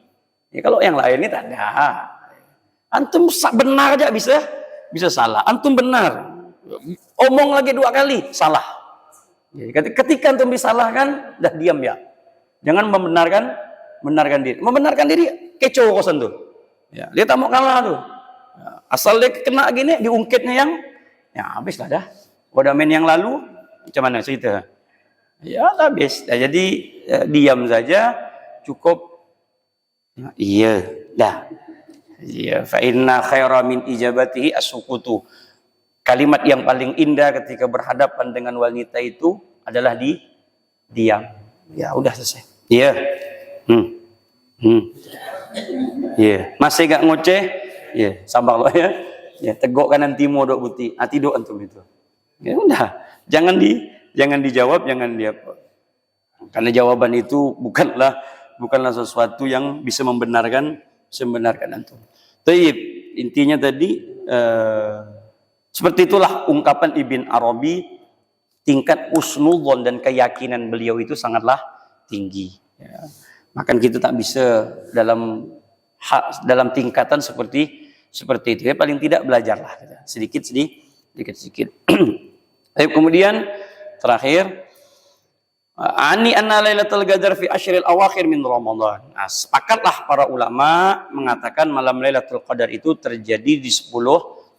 Ya, kalau yang lain ini tak ada. Antum benar aja bisa salah. Antum benar. Omong lagi 2 kali salah. Ya, ketika antum disalahkan, dah diam ya. Jangan membenarkan diri. Membenarkan diri kecoh kosan tuh. Ya, dia tak mau kalah tuh. Ya, asal dia kena gini, diungkitnya yang ya habis lah dah. Udah main yang lalu, macam mana cerita? Ya habis. Ya, jadi diam saja cukup. Ya, iya dah. Ya, fa inna khaira min ijabatihi as-sukutu. Kalimat yang paling indah ketika berhadapan dengan wanita itu adalah diam. Ya udah selesai. Iya. Ya, masih gak ngoceh? Ya, sabar loh ya. Ya, tegok kanan timur dok buti. Hati dok antum itu. Ya udah, jangan dijawab, jangan apa. Karena jawaban itu bukanlah sesuatu yang bisa membenarkan antum. Taib, intinya tadi seperti itulah ungkapan Ibn Arabi, tingkat husnudzon dan keyakinan beliau itu sangatlah tinggi. Ya. Maka kita tak bisa dalam tingkatan seperti itu. Ya, paling tidak belajarlah sedikit. Kemudian terakhir, ani anna lailatul qadar fi asyril awakhir min Ramadan. Nah, sepakatlah para ulama mengatakan malam Lailatul Qadar itu terjadi di 10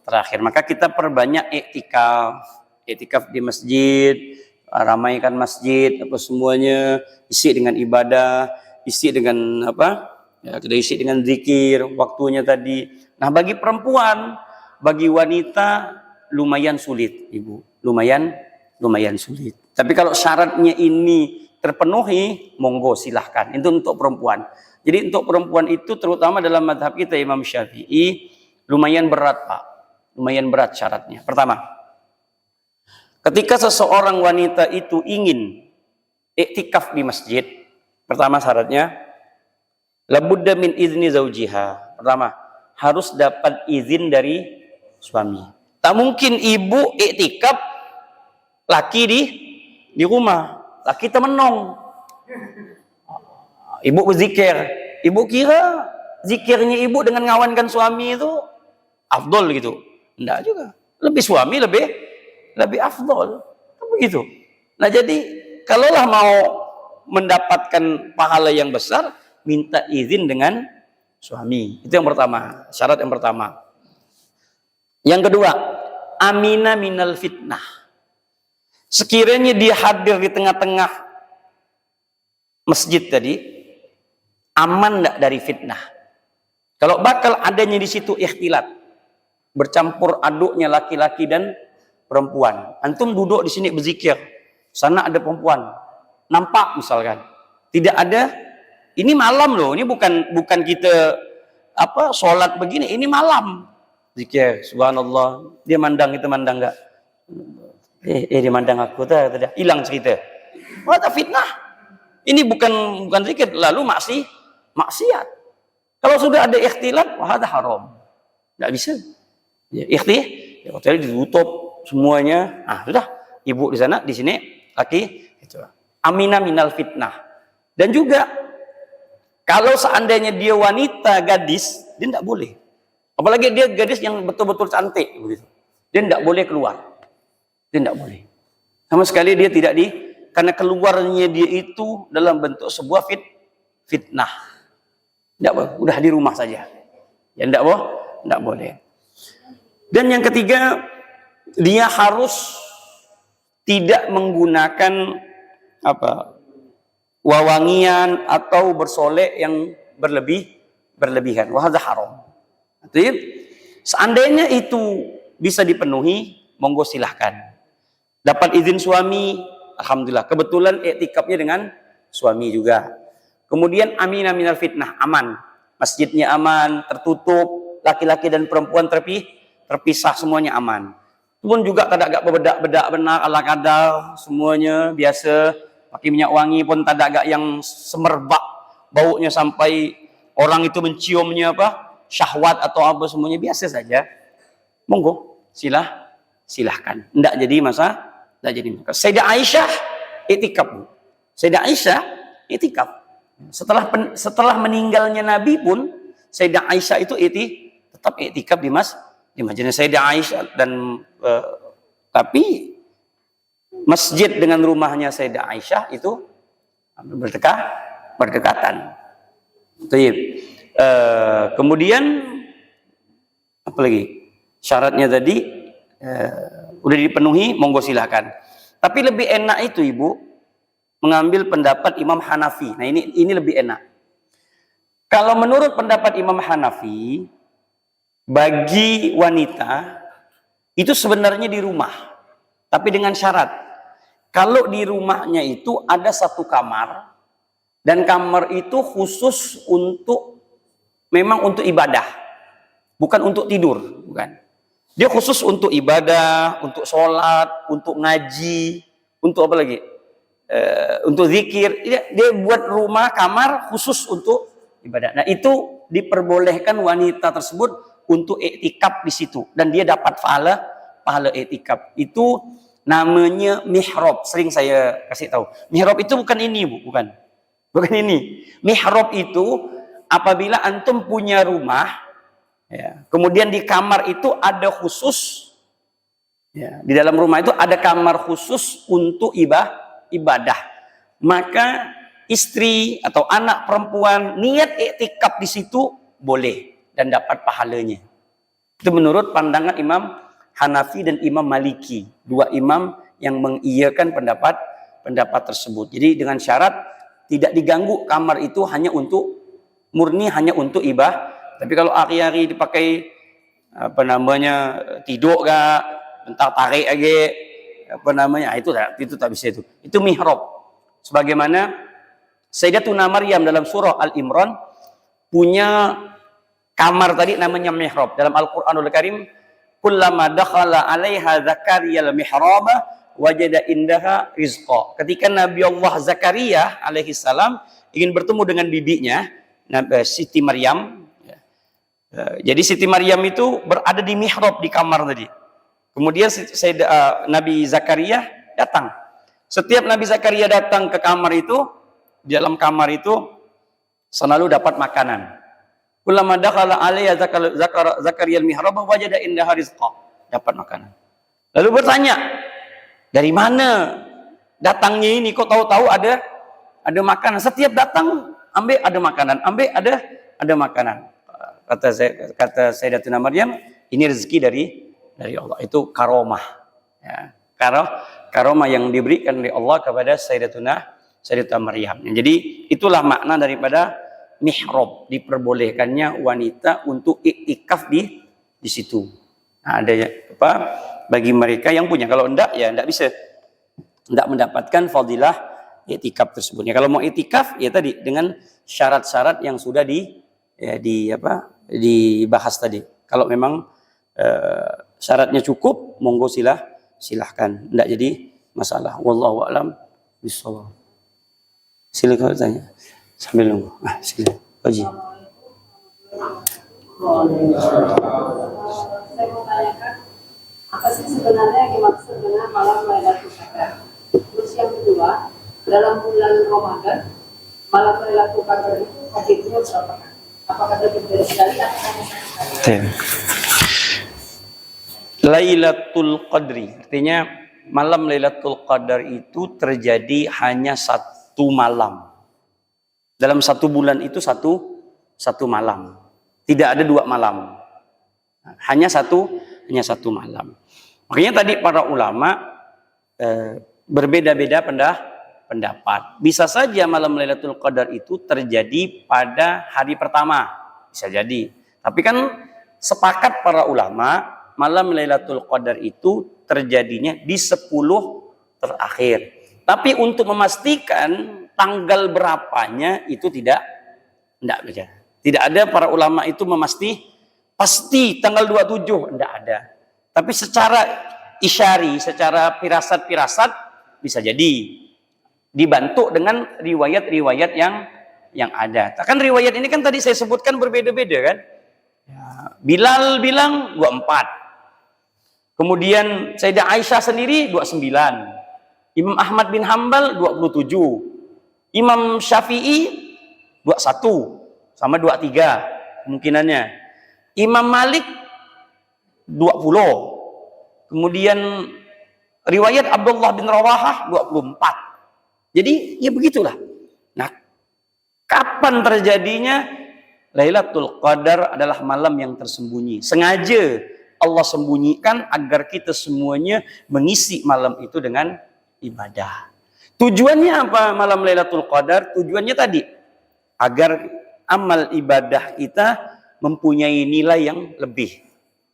terakhir. Maka kita perbanyak iktikaf di masjid, ramaikan masjid, apa semuanya, isi dengan ibadah, isi dengan apa? Ya, kita isi dengan zikir, waktunya tadi. Nah, bagi perempuan, bagi wanita lumayan sulit, Ibu. Lumayan sulit. Tapi kalau syaratnya ini terpenuhi, monggo silahkan. Itu untuk perempuan. Jadi untuk perempuan itu terutama dalam mazhab kita Imam Syafi'i lumayan berat, Pak. Lumayan berat syaratnya. Pertama, ketika seseorang wanita itu ingin iktikaf di masjid, pertama syaratnya labudda min izni zaujiha. Pertama, harus dapat izin dari suami. Tak mungkin ibu iktikaf laki di rumah, laki temenong. Ibu berzikir, ibu kira zikirnya ibu dengan ngawankan suami itu afdol gitu. Enggak juga. Lebih suami lebih afdol. Begitu. Nah, jadi kalaulah mau mendapatkan pahala yang besar, minta izin dengan suami. Itu yang pertama, syarat yang pertama. Yang kedua, amina minal fitnah. Sekiranya dia hadir di tengah-tengah masjid tadi, aman enggak dari fitnah? Kalau bakal adanya di situ ikhtilat, bercampur aduknya laki-laki dan perempuan. Antum duduk di sini berzikir, sana ada perempuan, nampak misalkan. Tidak ada, ini malam loh, ini bukan kita sholat begini, ini malam. Zikir, subhanallah, dia mandang, kita mandang enggak? Dia mandang aku, tidak hilang cerita. Ada fitnah. Ini bukan zikir, lalu maksiat. Kalau sudah ada ikhtilat, wah ada haram. Tidak bisa. Ya, hotel ditutup semuanya. Sudah, ibu di sana, di sini laki. Itu. Amina minal fitnah. Dan juga kalau seandainya dia wanita, gadis, dia tidak boleh. Apalagi dia gadis yang betul-betul cantik, begitu. Dia tidak boleh keluar. Dia tidak boleh. Sama sekali dia tidak karena keluarnya dia itu dalam bentuk sebuah fitnah. Tidak boleh, udah di rumah saja. Ya tidak boleh. Dan yang ketiga, dia harus tidak menggunakan wawangian atau bersolek yang berlebihan. Wah, itu haram. Jadi, seandainya itu bisa dipenuhi, monggo silahkan. Dapat izin suami, alhamdulillah. Kebetulan iktikafnya dengan suami juga. Kemudian amina minal fitnah, aman. Masjidnya aman, tertutup, laki-laki dan perempuan terpisah, semuanya aman. Pun juga tak agak bedak benar ala kadar, semuanya biasa. Pakai minyak wangi pun tak agak yang semerbak baunya sampai orang itu menciumnya syahwat atau apa, semuanya biasa saja. Monggo, silahkan. Tidak jadi masalah. Sayyidah Aisyah iktikaf. Sayyidah Aisyah iktikaf. Setelah meninggalnya Nabi pun Sayyidah Aisyah itu tetap iktikaf di masjid Sayyidah Aisyah dan tapi masjid dengan rumahnya Sayyidah Aisyah itu berdekatan. Kemudian apa lagi? Syaratnya tadi udah dipenuhi, monggo silahkan. Tapi lebih enak itu ibu mengambil pendapat Imam Hanafi. Nah, ini lebih enak. Kalau menurut pendapat Imam Hanafi, bagi wanita itu sebenarnya di rumah, tapi dengan syarat. Kalau di rumahnya itu ada satu kamar, dan kamar itu khusus memang untuk ibadah, bukan untuk tidur, bukan. Dia khusus untuk ibadah, untuk sholat, untuk ngaji, untuk apa lagi? Untuk zikir. Dia buat rumah kamar khusus untuk ibadah. Nah, itu diperbolehkan wanita tersebut untuk iktikaf di situ dan dia dapat pahala iktikaf. Itu namanya mihrab. Sering saya kasih tahu. Mihrab itu bukan ini, Bu, bukan ini. Mihrab itu apabila antum punya rumah, ya, kemudian di kamar itu ada khusus, ya, di dalam rumah itu ada kamar khusus untuk ibadah, maka istri atau anak perempuan niat iktikaf di situ boleh dan dapat pahalanya. Itu menurut pandangan Imam Hanafi dan Imam Maliki, dua imam yang mengiyakan pendapat tersebut. Jadi dengan syarat tidak diganggu kamar itu murni hanya untuk ibadah. Tapi kalau hari-hari dipakai tidur gak, bentar tarik lagi, itu tak bisa itu. Itu mihrab. Sebagaimana Sayyidatuna Maryam dalam surah Al-Imran punya kamar tadi namanya mihrab. Dalam Al-Qur'anul Karim, kullama dakhala 'alaiha Zakaria al-mihraba wajada indaha rizqa. Ketika Nabi Allah Zakaria alaihi salam ingin bertemu dengan bibinya Siti Maryam, Jadi Siti Maryam itu berada di mihrab di kamar tadi. Kemudian Nabi Zakaria datang. Setiap Nabi Zakaria datang ke kamar itu, di dalam kamar itu selalu dapat makanan. Kullama dakhala alayya Zakaria al-mihrab wajada indaha rizqa. Dapat makanan. Lalu bertanya, dari mana datangnya ini? Kok tahu-tahu ada makanan? Setiap datang ambil ada makanan, ambil ada makanan. Kata Sayyidatuna Maryam, ini rezeki dari Allah. Itu karomah. Ya. Karomah yang diberikan oleh Allah kepada Sayyidatuna Maryam. Jadi itulah makna daripada mihrab, diperbolehkannya wanita untuk iktikaf di situ. Nah, ada apa? Bagi mereka yang punya. Kalau enggak ya enggak bisa. Enggak mendapatkan fadilah iktikaf tersebut. Ya, kalau mau iktikaf ya tadi dengan syarat-syarat yang sudah dibahas tadi. Kalau memang syaratnya cukup, monggo silahkan. Enggak jadi masalah. Wallahu a'lam bishawab. Silakan tanya sambil nunggu. Silakan. Haji. Saya mau tanyakan, apa sih sebenarnya yang dimaksud dengan malam Lailatul Qadar? Terus yang kedua, dalam bulan Ramadan, malam Lailatul Qadar itu hadirnya berapa kali? Apakah lebih dari sekali atau hanya sekali? Lailatul Qadri, artinya malam Lailatul Qadar itu terjadi hanya satu malam. Dalam satu bulan itu satu malam. Tidak ada dua malam. Hanya satu malam. Makanya tadi para ulama berbeda-beda pendapat. Bisa saja malam Lailatul Qadar itu terjadi pada hari pertama. Bisa jadi. Tapi kan sepakat para ulama, malam Lailatul Qadar itu terjadinya di 10 terakhir. Tapi untuk memastikan tanggal berapanya itu tidak bisa. Tidak ada para ulama itu pasti tanggal 27, tidak ada. Tapi secara isyari, secara firasat bisa jadi dibantu dengan riwayat-riwayat yang ada. Kan riwayat ini kan tadi saya sebutkan berbeda-beda kan. Ya, Bilal bilang 24. Kemudian Sayyidah Aisyah sendiri 29. Imam Ahmad bin Hambal 27. Imam Syafi'i 21 sama 23 kemungkinannya. Imam Malik 20. Kemudian riwayat Abdullah bin Rawahah 24. Jadi ya begitulah. Nah, kapan terjadinya? Lailatul Qadar adalah malam yang tersembunyi. Sengaja Allah sembunyikan agar kita semuanya mengisi malam itu dengan ibadah. Tujuannya apa malam Lailatul Qadar? Tujuannya tadi agar amal ibadah kita mempunyai nilai yang lebih.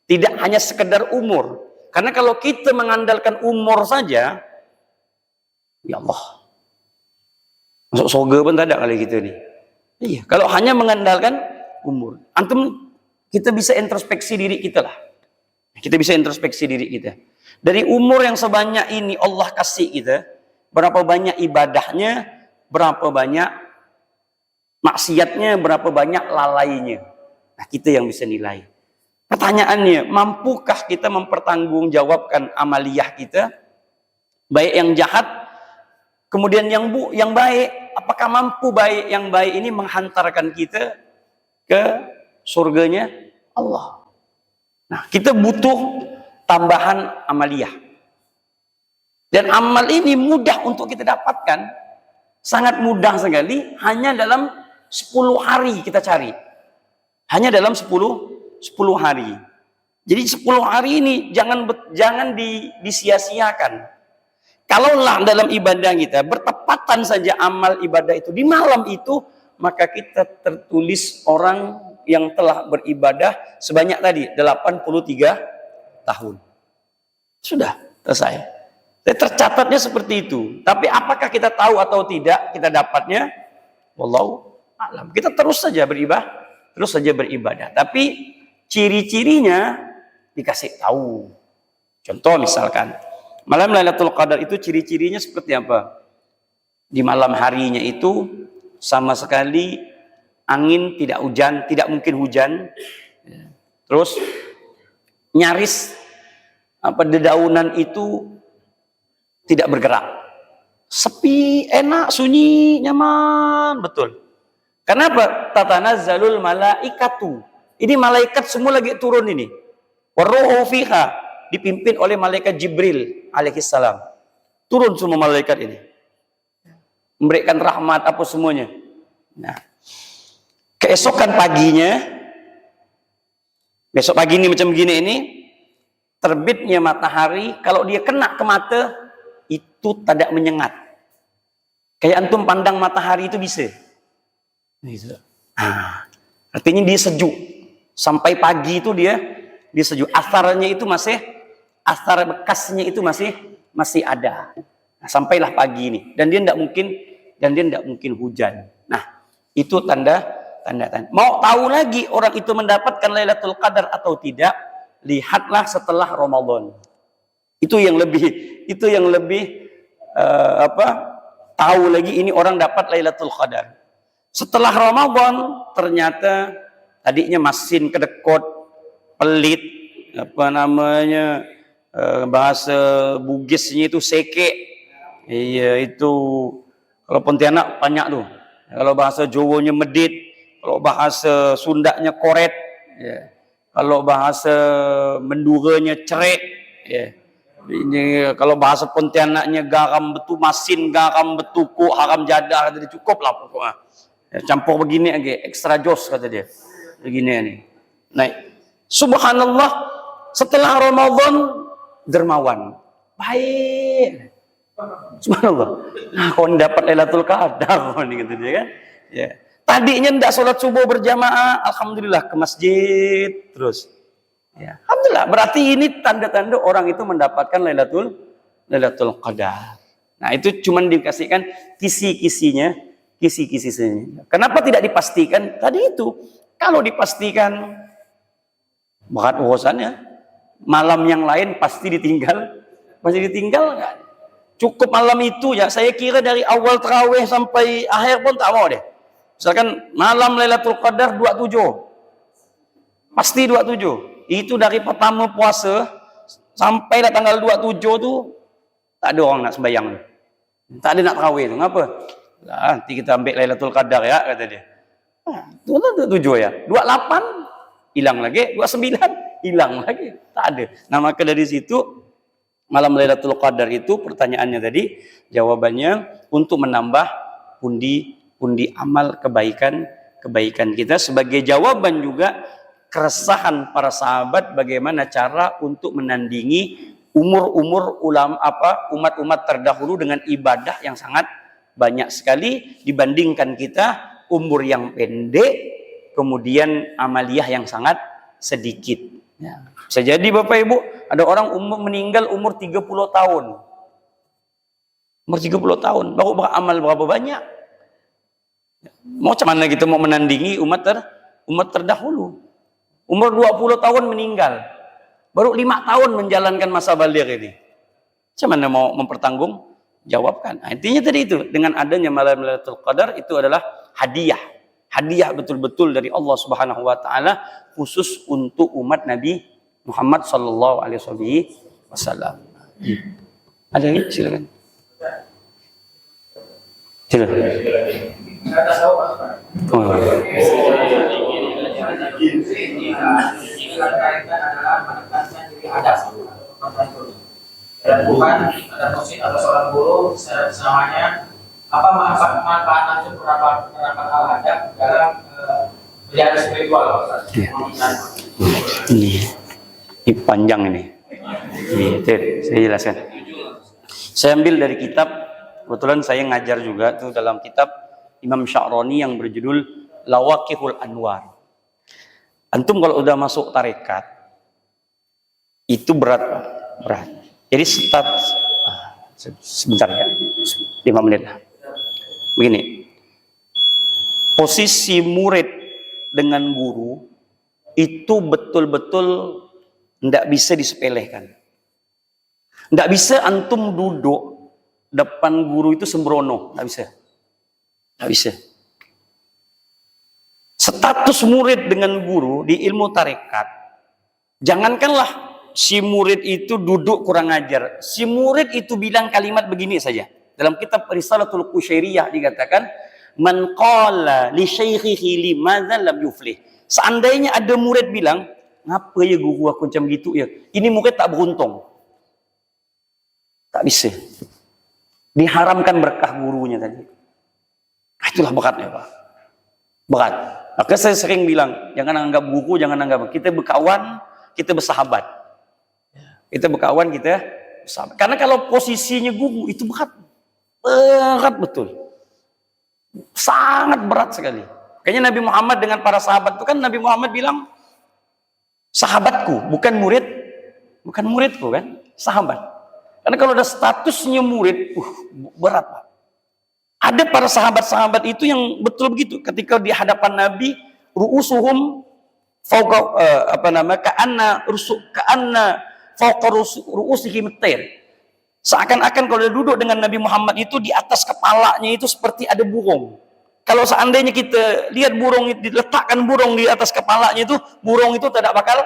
Tidak hanya sekedar umur. Karena kalau kita mengandalkan umur saja, ya Allah, masuk surga pun tak ada kali gitu nih. Iya, kalau hanya mengandalkan umur, antum kita bisa introspeksi diri kita lah. Kita bisa introspeksi diri kita. Dari umur yang sebanyak ini Allah kasih kita, berapa banyak ibadahnya, berapa banyak maksiatnya, berapa banyak lalainya. Nah, kita yang bisa nilai. Pertanyaannya, mampukah kita mempertanggungjawabkan amaliyah kita, baik yang jahat, kemudian yang baik? Apakah mampu baik yang baik ini menghantarkan kita ke surganya Allah? Nah, kita butuh tambahan amaliyah. Dan amal ini mudah untuk kita dapatkan. Sangat mudah sekali, hanya dalam 10 hari kita cari. Hanya dalam 10 hari. Jadi 10 hari ini jangan disia-siakan. Kalaulah dalam ibadah kita bertepatan saja amal ibadah itu di malam itu, maka kita tertulis orang yang telah beribadah sebanyak tadi 83 tahun. Sudah selesai. Tercatatnya seperti itu. Tapi apakah kita tahu atau tidak kita dapatnya? Wallahu a'lam. Kita terus saja beribadah. Tapi ciri-cirinya dikasih tahu. Contoh misalkan, malam Lailatul Qadar itu ciri-cirinya seperti apa? Di malam harinya itu sama sekali angin tidak hujan, tidak mungkin hujan. Terus nyaris dedaunan itu tidak bergerak. Sepi, enak, sunyi, nyaman, betul. Kenapa? Tatanazzalul malaikatu. Ini malaikat semua lagi turun ini. Waruhu fiha, dipimpin oleh malaikat Jibril alaihissalam. Turun semua malaikat ini. Memberikan rahmat apa semuanya. Nah, keesokan paginya, besok pagi ini macam begini ini, terbitnya matahari, kalau dia kena ke mata, itu tidak menyengat. Kayak antum pandang matahari itu bisa. Artinya dia sejuk. Sampai pagi itu dia sejuk. Asarnya itu asar bekasnya itu masih ada. Nah, sampailah pagi ini. Dan dia tidak mungkin hujan. Nah, itu tanda. Mau tahu lagi orang itu mendapatkan Lailatul Qadar atau tidak? Lihatlah setelah Ramadan. Itu yang lebih tahu lagi ini orang dapat Lailatul Qadar. Setelah Ramadan ternyata tadinya masin kedekot, pelit, bahasa Bugisnya itu seke. Iya, itu kalau Pontianak banyak tuh. Kalau bahasa Jawanya medit, kalau bahasa Sundanya koret, ya. Kalau bahasa Menduranya cerek, ya. Ini kalau bahasa Pontianaknya garam betu masin, garam betu ku, haram jadah, jadi cukup lah pokoknya. Ya, campur begini aja, ekstra jos kata dia. Begini nih. Nah, subhanallah, setelah Ramadan dermawan. Baik. Subhanallah. Nah, kau dapat Lailatul Qadar gitu dia kan. Ya. Tadinya tidak sholat subuh berjamaah, alhamdulillah ke masjid terus. Ya. Alhamdulillah, berarti ini tanda-tanda orang itu mendapatkan Lailatul Qadar. Nah, itu cuma dikasihkan kisi-kisinya. Kenapa tidak dipastikan? Tadi itu, kalau dipastikan berat urusannya, malam yang lain pasti ditinggal kan? Cukup malam itu ya, saya kira dari awal tarawih sampai akhir pun tak mau deh. Misalkan malam Lailatul Qadar 27, pasti 27. Itu dari pertama puasa sampai tanggal 27 tuh tak ada orang nak sembahyang, tak ada nak tarawih tu. Ngapa? Nanti kita ambil Lailatul Qadar ya, kata dia. Itu 27 ya. 28 hilang lagi, 29 hilang lagi. Tak ada. Nah, maka dari situ malam Lailatul Qadar itu pertanyaannya tadi, jawabannya untuk menambah pundi amal kebaikan kita, sebagai jawaban juga keresahan para sahabat bagaimana cara untuk menandingi umat-umat terdahulu dengan ibadah yang sangat banyak sekali dibandingkan kita, umur yang pendek, kemudian amaliyah yang sangat sedikit. Ya. Bisa jadi Bapak Ibu, ada orang meninggal umur 30 tahun. Umur 30 tahun, baru beramal berapa banyak? Mau macam mana kita mau menandingi umat terdahulu? Umur 20 tahun meninggal, baru 5 tahun menjalankan masa baligh ini. Macam mana mau mempertanggung jawabkan? Nah, intinya tadi itu, dengan adanya malam Lailatul Qadar itu adalah hadiah betul-betul dari Allah Subhanahu wa taala khusus untuk umat Nabi Muhammad sallallahu alaihi wasallam. Ada lagi? Silakan. Silakan. Oh. Dan bukan ada masjid atau seorang guru selamanya apa manfaat langsung penerapan al-adab dalam perjalanan spiritual. Ini panjang ini. Saya jelaskan. Saya ambil dari kitab, kebetulan saya ngajar juga tuh dalam kitab Imam Sya'rani yang berjudul Lawaqihul Anwar. Antum kalau udah masuk tarekat itu berat. Jadi sebentar ya, 5 menit lah. Begini, posisi murid dengan guru itu betul-betul tidak bisa disepelekan. Tidak bisa antum duduk depan guru itu sembrono, tidak bisa. Status murid dengan guru di ilmu tarekat Jangankanlah si murid itu duduk kurang ajar. Si murid itu bilang kalimat begini saja. Dalam kitab Risalatul Qusyairiyah dikatakan, man qala li syaikhihi limadza lam yuflih. Seandainya ada murid bilang, ngapa ya guru aku macam gitu ya? Ini murid tak beruntung. Tak bisa. Diharamkan berkah gurunya tadi. Itulah beratnya, Pak. Berat. Maka saya sering bilang, jangan anggap guru, jangan anggap. Kita berkawan, kita bersahabat. Kita berkawan, kita bersahabat. Karena kalau posisinya guru, itu berat. Berat betul. Sangat berat sekali. Kayaknya Nabi Muhammad dengan para sahabat itu kan Nabi Muhammad bilang, sahabatku, bukan murid. Bukan muridku kan, sahabat. Karena kalau ada statusnya murid, berat, Pak. Ada para sahabat-sahabat itu yang betul begitu. Ketika di hadapan Nabi, ru'usuhum fauqa ka'anna fauqa ru'usihim at-tayr. Seakan-akan kalau dia duduk dengan Nabi Muhammad itu di atas kepalanya itu seperti ada burung. Kalau seandainya kita lihat burung, diletakkan burung di atas kepalanya itu, burung itu tidak bakal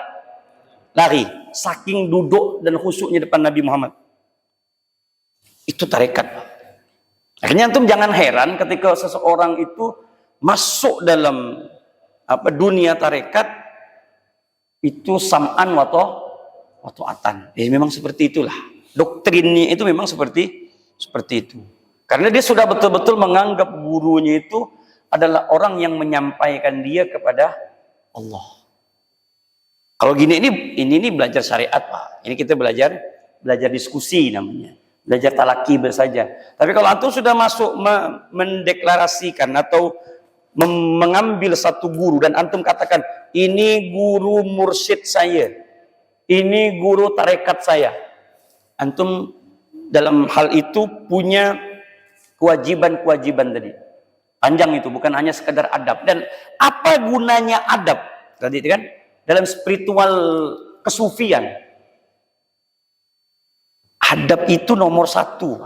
lari. Saking duduk dan khusyuknya depan Nabi Muhammad. Itu tarekat, Pak. Akhirnya antum jangan heran ketika seseorang itu masuk dalam dunia tarekat itu sam'an wa ta'atan. Memang seperti itulah. Doktrinnya itu memang seperti itu. Karena dia sudah betul-betul menganggap gurunya itu adalah orang yang menyampaikan dia kepada Allah. Kalau gini ini belajar syariat, Pak. Ini kita belajar diskusi namanya. Belajar talaki saja. Tapi kalau antum sudah masuk mendeklarasikan atau mengambil satu guru dan antum katakan ini guru mursyid saya, ini guru tarekat saya, antum dalam hal itu punya kewajiban tadi. Panjang itu, bukan hanya sekedar adab. Dan apa gunanya adab? Tadi kan dalam spiritual kesufian. Adab itu nomor satu.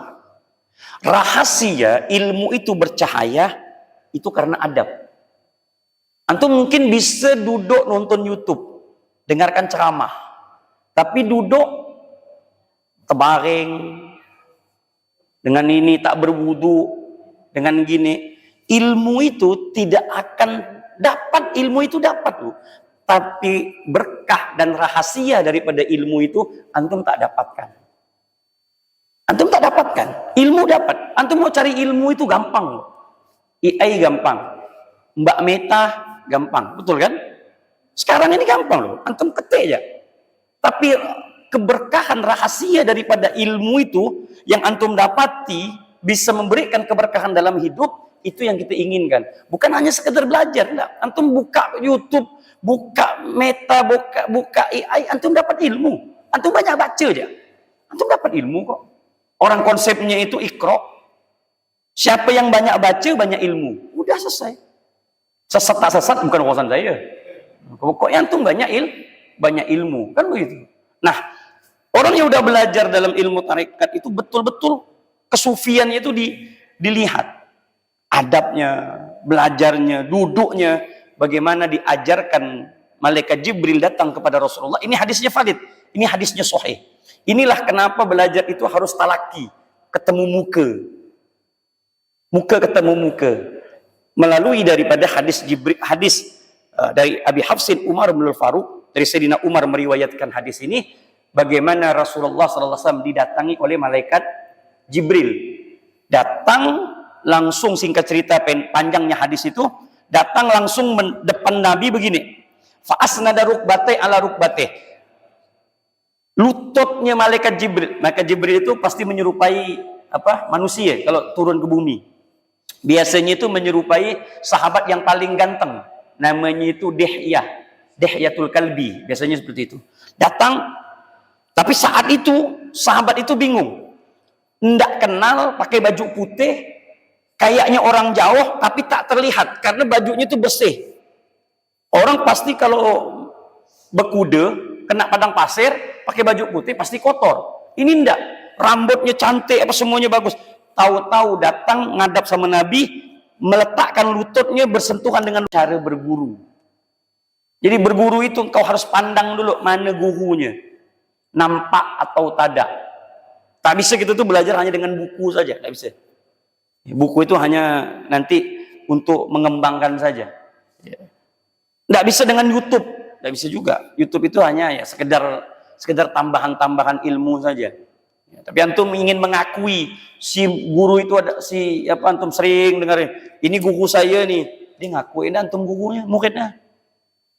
Rahasia ilmu itu bercahaya itu karena adab. Antum mungkin bisa duduk nonton YouTube, dengarkan ceramah, tapi duduk terbaring dengan ini tak berwudu, dengan gini, ilmu itu tidak akan dapat. Ilmu itu dapat loh, tapi berkah dan rahasia daripada ilmu itu antum tak dapatkan. Antum tak dapatkan, ilmu dapat. Antum mau cari ilmu itu gampang. AI gampang, Mbak Meta gampang, betul kan? Sekarang ini gampang loh, antum ketik aja. Tapi keberkahan rahasia daripada ilmu itu yang antum dapati bisa memberikan keberkahan dalam hidup, itu yang kita inginkan. Bukan hanya sekedar belajar, enggak. Antum buka YouTube, buka Meta, buka AI, antum dapat ilmu. Antum banyak baca aja, antum dapat ilmu kok. Orang konsepnya itu ikro. Siapa yang banyak baca, banyak ilmu. Udah selesai. Sesat tak sesat bukan urusan saya. Pokoknya antum banyak ilmu. Kan begitu. Nah, orang yang udah belajar dalam ilmu tarekat itu betul-betul kesufiannya itu dilihat. Adabnya, belajarnya, duduknya. Bagaimana diajarkan malaikat Jibril datang kepada Rasulullah. Ini hadisnya valid. Ini hadisnya sahih. Inilah kenapa belajar itu harus talaki, ketemu muka ketemu muka, melalui daripada hadis dari Abi Hafsin Umar bin Al-Faruq, dari Sayyidina Umar meriwayatkan hadis ini, bagaimana Rasulullah SAW didatangi oleh malaikat Jibril. Datang langsung, singkat cerita panjangnya hadis itu, datang langsung depan Nabi begini, fa'asnada rukbateh ala rukbateh. Lututnya malaikat Jibril itu pasti menyerupai manusia kalau turun ke bumi. Biasanya itu menyerupai sahabat yang paling ganteng, namanya itu Dihyatul Kalbi, biasanya seperti itu. Datang, tapi saat itu sahabat itu bingung, ndak kenal, pakai baju putih, kayaknya orang jauh tapi tak terlihat karena bajunya itu bersih. Orang pasti kalau berkuda kena padang pasir, pakai baju putih pasti kotor. Ini enggak, rambutnya cantik, semuanya bagus. Tahu-tahu datang ngadap sama Nabi, meletakkan lututnya bersentuhan dengan cara berburu. Jadi berguru itu engkau harus pandang dulu mana gurunya, nampak atau tidak. Tak bisa kita tuh belajar hanya dengan buku saja, tak bisa. Buku itu hanya nanti untuk mengembangkan saja. Tidak bisa dengan YouTube, tidak bisa juga. YouTube itu hanya ya sekedar tambahan-tambahan ilmu saja. Ya, tapi antum ingin mengakui si guru itu ada antum sering dengar ini guru saya nih, dia ngakuin antum gurunya, muridnya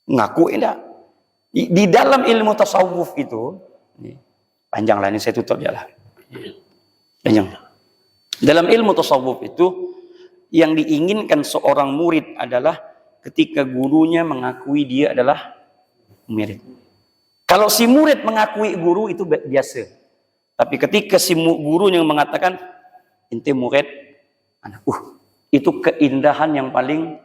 ngakuin dah. Di dalam ilmu tasawuf itu panjang lah ini saya tutup ya lah. Panjang. Dalam ilmu tasawuf itu yang diinginkan seorang murid adalah ketika gurunya mengakui dia adalah murid. Kalau si murid mengakui guru itu biasa. Tapi ketika si gurunya mengatakan ente murid anak, itu keindahan yang paling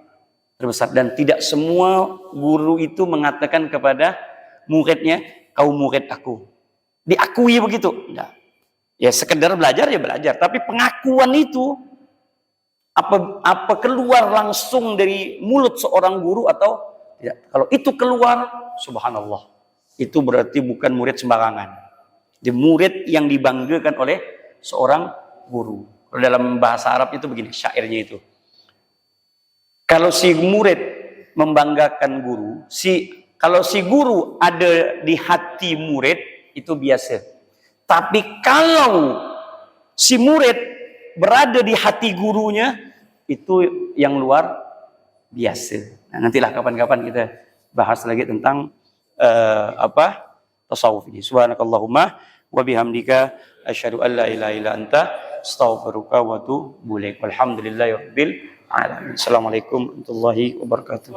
terbesar. Dan tidak semua guru itu mengatakan kepada muridnya, kau murid aku. Diakui begitu. Nah, ya sekedar belajar ya belajar. Tapi pengakuan itu apa keluar langsung dari mulut seorang guru atau tidak? Kalau itu keluar, subhanallah, itu berarti bukan murid sembarangan. Di murid yang dibanggakan oleh seorang guru. Kalau dalam bahasa Arab itu begini, syairnya itu. Kalau si murid membanggakan guru, kalau si guru ada di hati murid, itu biasa. Tapi kalau si murid berada di hati gurunya, itu yang luar biasa. Nah, nantilah kapan-kapan kita bahas lagi tentang tasawuf ini. Subhanakallahumma wa bihamdika asyhadu an la ilaha illa anta astaghfiruka wa atubu ilaik. Walhamdulillahirabbil alamin. Assalamualaikum warahmatullahi wabarakatuh.